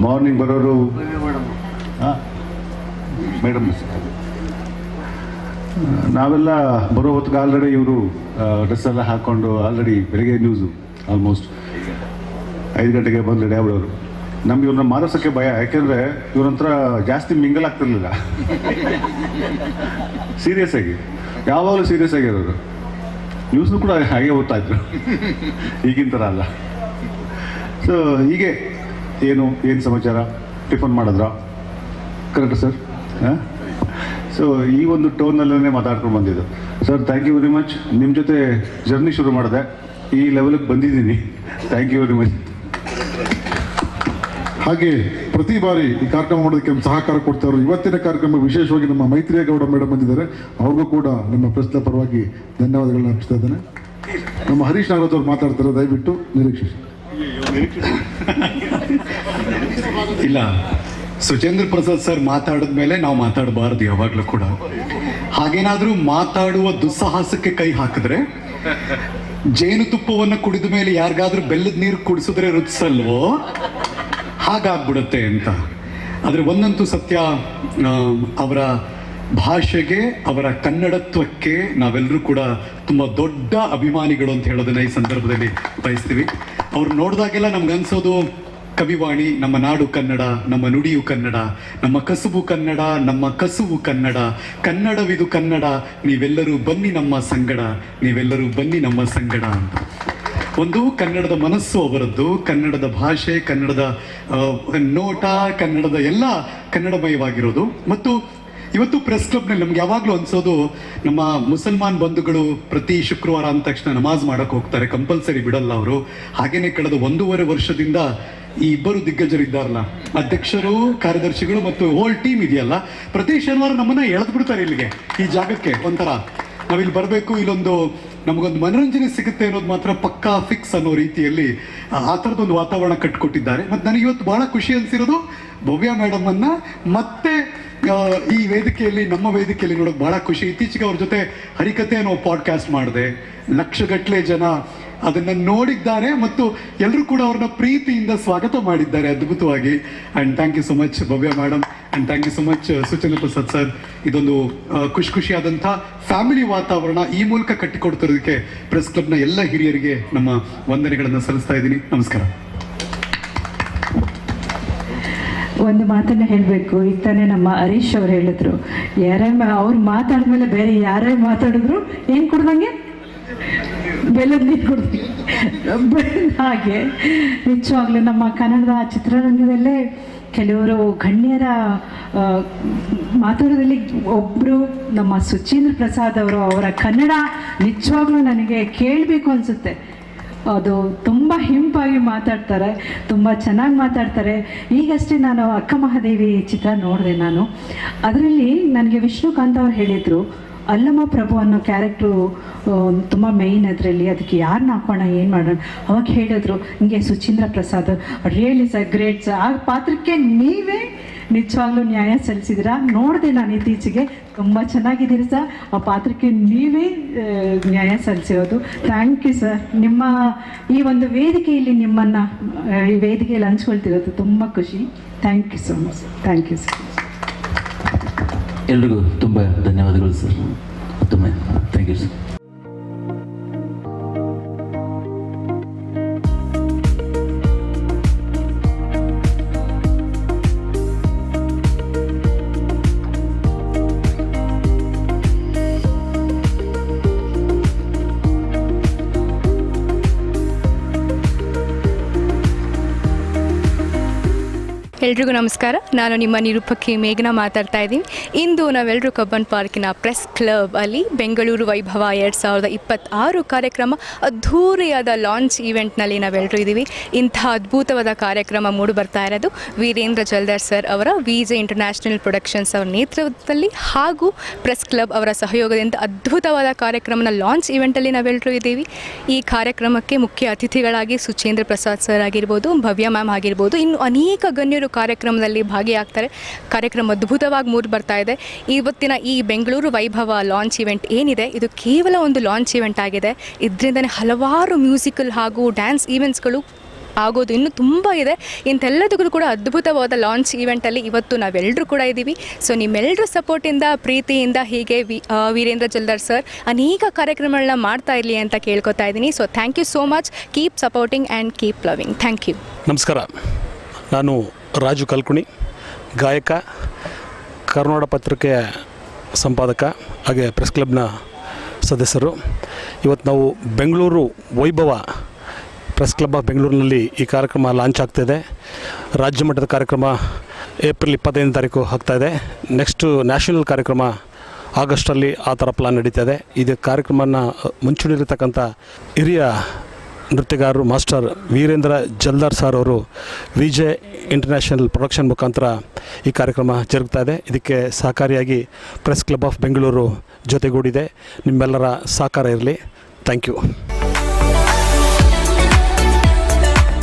ಮಾರ್ನಿಂಗ್ ಬರೋರು ಮೇಡಮ್ ನಾವೆಲ್ಲ ಬರೋ ಹೊತ್ತಿಗೆ ಆಲ್ರೆಡಿ ಇವರು ಡ್ರೆಸ್ ಎಲ್ಲ ಹಾಕ್ಕೊಂಡು ಆಲ್ರೆಡಿ ಬೆಳಗ್ಗೆ ನ್ಯೂಸು ಆಲ್ಮೋಸ್ಟ್ 5 ಗಂಟೆಗೆ ಬಂದು ರೆಡಿ ಆಗ್ಬಿಡೋರು. ನಮ್ಗೆ ಇವ್ರನ್ನ ಮಾತಾಡ್ಸೋಕ್ಕೆ ಭಯ, ಯಾಕೆಂದರೆ ಇವ್ರಂತ್ರ ಜಾಸ್ತಿ ಮಿಂಗಲ್ ಆಗ್ತಿರ್ಲಿಲ್ಲ. ಸೀರಿಯಸ್ ಆಗಿ ಯಾವಾಗಲೂ ಸೀರಿಯಸ್ ಆಗಿರೋರು. ನ್ಯೂಸ್ನು ಕೂಡ ಹಾಗೆ ಓದ್ತಾ ಇದ್ರು, ಈಗಿನ ಥರ ಅಲ್ಲ. ಸೊ ಹೀಗೆ ಏನು ಸಮಾಚಾರ, ಟಿಫನ್ ಮಾಡಿದ್ರಾ? Correct sir? ಹಾಂ. ಸೊ ಈ ಒಂದು ಟೋನಲ್ಲೇ ಮಾತಾಡ್ಕೊಂಡು ಬಂದಿದ್ದು. Sir thank you very much. ನಿಮ್ಮ ಜೊತೆ ಜರ್ನಿ ಶುರು ಮಾಡಿದೆ, ಈ ಲೆವೆಲಿಗೆ ಬಂದಿದ್ದೀನಿ. Thank you very much. ಹಾಗೆ ಪ್ರತಿ ಬಾರಿ ಈ ಕಾರ್ಯಕ್ರಮ ಮಾಡೋದಕ್ಕೆ ಸಹಕಾರ ಕೊಡ್ತಾರೆ. ಇವತ್ತಿನ ಕಾರ್ಯಕ್ರಮ ವಿಶೇಷವಾಗಿ ನಮ್ಮ ಮೈತ್ರಿಯೇಗೌಡ ಮೇಡಮ್ ಬಂದಿದ್ದಾರೆ, ಅವ್ರಿಗೂ ಕೂಡ ನಮ್ಮ ಪ್ರೆಸ್ನ ಪರವಾಗಿ ಧನ್ಯವಾದಗಳನ್ನ ಅರ್ಪಿಸ್ತಾ ಇದ್ದೇನೆ. ನಮ್ಮ ಹರೀಶ್ ನಾಗರಾಜ್ ಅವರು ಮಾತಾಡ್ತಾರೆ, ದಯವಿಟ್ಟು ನಿರೀಕ್ಷಿಸಿ. ಇಲ್ಲ, ಸುಚೇಂದ್ರ ಪ್ರಸಾದ್ ಸರ್ ಮಾತಾಡಿದ ಮೇಲೆ ನಾವು ಮಾತಾಡಬಾರ್ದು ಯಾವಾಗಲೂ ಕೂಡ. ಹಾಗೇನಾದರೂ ಮಾತಾಡುವ ದುಸ್ಸಾಹಸಕ್ಕೆ ಕೈ ಹಾಕಿದ್ರೆ, ಜೇನುತುಪ್ಪವನ್ನು ಕುಡಿದ ಮೇಲೆ ಯಾರಿಗಾದ್ರೂ ಬೆಲ್ಲದ ನೀರು ಕುಡಿಸಿದ್ರೆ ರುಚಿಸಲ್ವೋ ಹಾಗಾಗ್ಬಿಡುತ್ತೆ ಅಂತ. ಆದರೆ ಒಂದಂತೂ ಸತ್ಯ, ಅವರ ಭಾಷೆಗೆ, ಅವರ ಕನ್ನಡತ್ವಕ್ಕೆ ನಾವೆಲ್ಲರೂ ಕೂಡ ತುಂಬ ದೊಡ್ಡ ಅಭಿಮಾನಿಗಳು ಅಂತ ಹೇಳೋದನ್ನ ಈ ಸಂದರ್ಭದಲ್ಲಿ ಬಯಸ್ತೀವಿ. ಅವ್ರು ನೋಡಿದಾಗೆಲ್ಲ ನಮ್ಗನ್ಸೋದು ಕವಿವಾಣಿ, ನಮ್ಮ ನಾಡು ಕನ್ನಡ, ನಮ್ಮ ನುಡಿಯು ಕನ್ನಡ, ನಮ್ಮ ಕಸುಬು ಕನ್ನಡ, ನಮ್ಮ ಕಸುವು ಕನ್ನಡ, ಕನ್ನಡವಿದು ಕನ್ನಡ, ನೀವೆಲ್ಲರೂ ಬನ್ನಿ ನಮ್ಮ ಸಂಗಡ, ನೀವೆಲ್ಲರೂ ಬನ್ನಿ ನಮ್ಮ ಸಂಗಡ ಅಂತ. ಒಂದು ಕನ್ನಡದ ಮನಸ್ಸು ಅವರದ್ದು, ಕನ್ನಡದ ಭಾಷೆ, ಕನ್ನಡದ ನೋಟ, ಕನ್ನಡದ ಎಲ್ಲ ಕನ್ನಡಮಯವಾಗಿರೋದು. ಮತ್ತು ಇವತ್ತು ಪ್ರೆಸ್ ಕ್ಲಬ್ನಲ್ಲಿ ನಮ್ಗೆ ಯಾವಾಗಲೂ ಅನ್ಸೋದು, ನಮ್ಮ ಮುಸಲ್ಮಾನ್ ಬಂಧುಗಳು ಪ್ರತಿ ಶುಕ್ರವಾರ ಅಂದ ತಕ್ಷಣ ನಮಾಜ್ ಮಾಡಕ್ಕೆ ಹೋಗ್ತಾರೆ, ಕಂಪಲ್ಸರಿ ಬಿಡಲ್ಲ ಅವರು. ಹಾಗೇನೆ ಕಳೆದ 1.5 ವರ್ಷದಿಂದ ಈ ಇಬ್ಬರು ದಿಗ್ಗಜರು ಇದ್ದಾರಲ್ಲ, ಅಧ್ಯಕ್ಷರು, ಕಾರ್ಯದರ್ಶಿಗಳು ಮತ್ತು ಹೋಲ್ ಟೀಮ್ ಇದೆಯಲ್ಲ, ಪ್ರತಿ ಶನಿವಾರ ನಮ್ಮನ್ನ ಎಳೆದು ಬಿಡ್ತಾರೆ ಇಲ್ಲಿಗೆ, ಈ ಜಾಗಕ್ಕೆ. ಒಂಥರ ನಾವಿಲ್ಲಿ ಬರಬೇಕು, ಇಲ್ಲೊಂದು ನಮಗೊಂದು ಮನೋರಂಜನೆ ಸಿಗುತ್ತೆ ಅನ್ನೋದು ಮಾತ್ರ ಪಕ್ಕಾ ಫಿಕ್ಸ್ ಅನ್ನೋ ರೀತಿಯಲ್ಲಿ ಆ ಥರದೊಂದು ವಾತಾವರಣ ಕಟ್ಟಿಕೊಟ್ಟಿದ್ದಾರೆ. ಮತ್ತು ನನಗೆ ಇವತ್ತು ಬಹಳ ಖುಷಿ ಅನಿಸಿರೋದು ಭವ್ಯ ಮೇಡಮ್ ಅನ್ನ ಮತ್ತೆ ಈ ವೇದಿಕೆಯಲ್ಲಿ, ನಮ್ಮ ವೇದಿಕೆಯಲ್ಲಿ ನೋಡೋಕೆ ಬಹಳ ಖುಷಿ. ಇತ್ತೀಚೆಗೆ ಅವ್ರ ಜೊತೆ ಹರಿಕತೆ ಅನ್ನೋ ಪಾಡ್ಕಾಸ್ಟ್ ಮಾಡಿದೆ, ಲಕ್ಷಗಟ್ಟಲೆ ಜನ ಅದನ್ನು ನೋಡಿದ್ದಾರೆ ಮತ್ತು ಎಲ್ಲರೂ ಕೂಡ ಅವ್ರನ್ನ ಪ್ರೀತಿಯಿಂದ ಸ್ವಾಗತ ಮಾಡಿದ್ದಾರೆ ಅದ್ಭುತವಾಗಿ. And thank you so much Bhavya madam, and thank you so much Suchendra Prasad sir. ಇದೊಂದು ಖುಷಿಯಾದಂಥ ಫ್ಯಾಮಿಲಿ ವಾತಾವರಣ ಈ ಮೂಲಕ ಕಟ್ಟಿಕೊಡ್ತಿರೋದಕ್ಕೆ ಪ್ರೆಸ್ ಕ್ಲಬ್ನ ಎಲ್ಲ ಹಿರಿಯರಿಗೆ ನಮ್ಮ ವಂದನೆಗಳನ್ನು ಸಲ್ಲಿಸ್ತಾ ಇದ್ದೀನಿ. ನಮಸ್ಕಾರ. ಒಂದು ಮಾತನ್ನು ಹೇಳಬೇಕು. ಈಗ ತಾನೇ ನಮ್ಮ ಹರೀಶ್ ಅವ್ರು ಹೇಳಿದ್ರು, ಯಾರೇ ಅವ್ರು ಮಾತಾಡಿದ್ಮೇಲೆ ಬೇರೆ ಯಾರೇ ಮಾತಾಡಿದ್ರು ಏನು ಕೊಡ್ದಂಗೆ, ಬೆಲ್ಲದ ನೀರು ಕೊಡ್ತೀವಿ. ಹಾಗೆ ನಿಜವಾಗ್ಲೂ ನಮ್ಮ ಕನ್ನಡದ ಚಿತ್ರರಂಗದಲ್ಲೇ ಕೆಲವರು ಗಣ್ಯರ ಮಾತಾಡೋದ್ರಲ್ಲಿ ಒಬ್ಬರು ನಮ್ಮ ಸುಚೇಂದ್ರ ಪ್ರಸಾದ್ ಅವರು. ಅವರ ಕನ್ನಡ ನಿಜವಾಗ್ಲೂ ನನಗೆ ಕೇಳಬೇಕು ಅನಿಸುತ್ತೆ. ಅದು ತುಂಬ ಹಿಂಪಾಗಿ ಮಾತಾಡ್ತಾರೆ, ತುಂಬ ಚೆನ್ನಾಗಿ ಮಾತಾಡ್ತಾರೆ. ಈಗಷ್ಟೇ ನಾನು ಅಕ್ಕ ಮಹಾದೇವಿ ಚಿತ್ರ ನೋಡಿದೆ ನಾನು. ಅದರಲ್ಲಿ ನನಗೆ ವಿಷ್ಣುಕಾಂತ್ ಅವ್ರು ಹೇಳಿದರು, ಅಲ್ಲಮ್ಮ ಪ್ರಭು ಅನ್ನೋ ಕ್ಯಾರೆಕ್ಟ್ರು ತುಂಬ ಮೇಯ್ನ್ ಅದರಲ್ಲಿ, ಅದಕ್ಕೆ ಯಾರನ್ನ ಹಾಕೋಣ, ಏನು ಮಾಡೋಣ. ಅವಾಗ ಹೇಳಿದ್ರು, ಹಿಂಗೆ Suchendra Prasad really sir great sir, ಆ ಪಾತ್ರಕ್ಕೆ ನೀವೇ ನಿಜವಾಗ್ಲೂ ನ್ಯಾಯ ಸಲ್ಲಿಸಿದ್ದೀರಾ. ನೋಡಿದೆ ನಾನು ಇತ್ತೀಚೆಗೆ, ತುಂಬ ಚೆನ್ನಾಗಿದ್ದೀರಿ ಸರ್, ಆ ಪಾತ್ರಕ್ಕೆ ನೀವೇ ನ್ಯಾಯ ಸಲ್ಲಿಸಿರೋದು. Thank you sir. ನಿಮ್ಮ ಈ ಒಂದು ವೇದಿಕೆಯಲ್ಲಿ ನಿಮ್ಮನ್ನು ಈ ವೇದಿಕೆಯಲ್ಲಿ ಹಂಚ್ಕೊಳ್ತಿರೋದು ತುಂಬ ಖುಷಿ. Thank you so much. Thank you sir. ಎಲ್ರಿಗೂ ತುಂಬ ಧನ್ಯವಾದಗಳು ಸರ್. ಮತ್ತೊಮ್ಮೆ ಥ್ಯಾಂಕ್ ಯು ಸರ್. ಎಲ್ರಿಗೂ ನಮಸ್ಕಾರ. ನಾನು ನಿಮ್ಮ ನಿರೂಪಕಿ ಮೇಘನಾ ಮಾತಾಡ್ತಾ ಇದ್ದೀನಿ. ಇಂದು ನಾವೆಲ್ಲರೂ ಕಬ್ಬನ್ ಪಾರ್ಕಿನ ಪ್ರೆಸ್ ಕ್ಲಬ್ ಅಲ್ಲಿ ಬೆಂಗಳೂರು ವೈಭವ 2026 ಕಾರ್ಯಕ್ರಮ ಅದ್ಧೂರಿಯಾದ ಲಾಂಚ್ ಈವೆಂಟ್ನಲ್ಲಿ ನಾವೆಲ್ಲರೂ ಇದ್ದೀವಿ. ಇಂಥ ಅದ್ಭುತವಾದ ಕಾರ್ಯಕ್ರಮ ಮೂಡಿ ಬರ್ತಾ ಇರೋದು ವೀರೇಂದ್ರ ಜಲ್ದಾರ್ ಸರ್ ಅವರ ವಿಜೆ ಇಂಟರ್ನ್ಯಾಷನಲ್ ಪ್ರೊಡಕ್ಷನ್ಸ್ ಅವರ ನೇತೃತ್ವದಲ್ಲಿ ಹಾಗೂ ಪ್ರೆಸ್ ಕ್ಲಬ್ ಅವರ ಸಹಯೋಗದಿಂದ ಅದ್ಭುತವಾದ ಕಾರ್ಯಕ್ರಮನ ಲಾಂಚ್ ಈವೆಂಟಲ್ಲಿ ನಾವೆಲ್ಲರೂ ಇದ್ದೀವಿ. ಈ ಕಾರ್ಯಕ್ರಮಕ್ಕೆ ಮುಖ್ಯ ಅತಿಥಿಗಳಾಗಿ ಸುಚೇಂದ್ರ ಪ್ರಸಾದ್ ಸರ್ ಆಗಿರ್ಬೋದು, ಭವ್ಯ ಮ್ಯಾಮ್ ಆಗಿರ್ಬೋದು, ಇನ್ನು ಅನೇಕ ಗಣ್ಯರು ಕಾರ್ಯಕ್ರಮದಲ್ಲಿ ಭಾಗಿಯಾಗ್ತಾರೆ. ಕಾರ್ಯಕ್ರಮ ಅದ್ಭುತವಾಗಿ ಮೂಡಿ ಬರ್ತಾ ಇದೆ. ಇವತ್ತಿನ ಈ ಬೆಂಗಳೂರು ವೈಭವ ಲಾಂಚ್ ಇವೆಂಟ್ ಏನಿದೆ, ಇದು ಕೇವಲ ಒಂದು ಲಾಂಚ್ ಇವೆಂಟ್ ಆಗಿದೆ. ಇದರಿಂದನೇ ಹಲವಾರು ಮ್ಯೂಸಿಕಲ್ ಹಾಗೂ ಡ್ಯಾನ್ಸ್ ಈವೆಂಟ್ಸ್ಗಳು ಆಗೋದು ಇನ್ನೂ ತುಂಬ ಇದೆ. ಇಂಥೆಲ್ಲದಕ್ಕೂ ಕೂಡ ಅದ್ಭುತವಾದ ಲಾಂಚ್ ಈವೆಂಟಲ್ಲಿ ಇವತ್ತು ನಾವೆಲ್ಲರೂ ಕೂಡ ಇದ್ದೀವಿ. ಸೊ ನಿಮ್ಮೆಲ್ಲರ ಸಪೋರ್ಟಿಂದ, ಪ್ರೀತಿಯಿಂದ ಹೀಗೆ ವೀರೇಂದ್ರ ಜಲ್ದಾರ್ ಸರ್ ಅನೇಕ ಕಾರ್ಯಕ್ರಮಗಳನ್ನ ಮಾಡ್ತಾ ಇರಲಿ ಅಂತ ಕೇಳ್ಕೊತಾ ಇದ್ದೀನಿ. So thank you so much. Keep supporting and keep loving. Thank you. ನಮಸ್ಕಾರ, ನಾನು ರಾಜು ಕಲ್ಕುಣಿ, ಗಾಯಕ, ಕರ್ನಾಟಕ ಪತ್ರಿಕೆಯ ಸಂಪಾದಕ ಹಾಗೆ ಪ್ರೆಸ್ ಕ್ಲಬ್ನ ಸದಸ್ಯರು. ಇವತ್ತು ನಾವು ಬೆಂಗಳೂರು ವೈಭವ ಪ್ರೆಸ್ ಕ್ಲಬ್ ಆಫ್ ಬೆಂಗಳೂರಿನಲ್ಲಿ ಈ ಕಾರ್ಯಕ್ರಮ ಲಾಂಚ್ ಆಗ್ತಾಯಿದೆ. ರಾಜ್ಯ ಮಟ್ಟದ ಕಾರ್ಯಕ್ರಮ ಏಪ್ರಿಲ್ 25ನೇ ತಾರೀಕು ಆಗ್ತಾಯಿದೆ. ನೆಕ್ಸ್ಟು ನ್ಯಾಷನಲ್ ಕಾರ್ಯಕ್ರಮ ಆಗಸ್ಟಲ್ಲಿ ಆ ಥರ ಪ್ಲಾನ್ ನಡೀತಾ ಇದೆ. ಇದು ಕಾರ್ಯಕ್ರಮನ ಮುಂಚೂಣಿರತಕ್ಕಂಥ ಹಿರಿಯ ನೃತ್ಯಗಾರರು ಮಾಸ್ಟರ್ ವೀರೇಂದ್ರ ಜಲ್ದಾರ್ ಸರ್ ಅವರು ವಿಜಯ್ ಇಂಟರ್ನ್ಯಾಷನಲ್ ಪ್ರೊಡಕ್ಷನ್ ಮುಖಾಂತರ ಈ ಕಾರ್ಯಕ್ರಮ ಜರುಗ್ತಾ ಇದೆ. ಇದಕ್ಕೆ ಸಹಕಾರಿಯಾಗಿ ಪ್ರೆಸ್ ಕ್ಲಬ್ ಆಫ್ ಬೆಂಗಳೂರು ಜೊತೆಗೂಡಿದೆ. ನಿಮ್ಮೆಲ್ಲರ ಸಹಕಾರ ಇರಲಿ. ಥ್ಯಾಂಕ್ ಯು.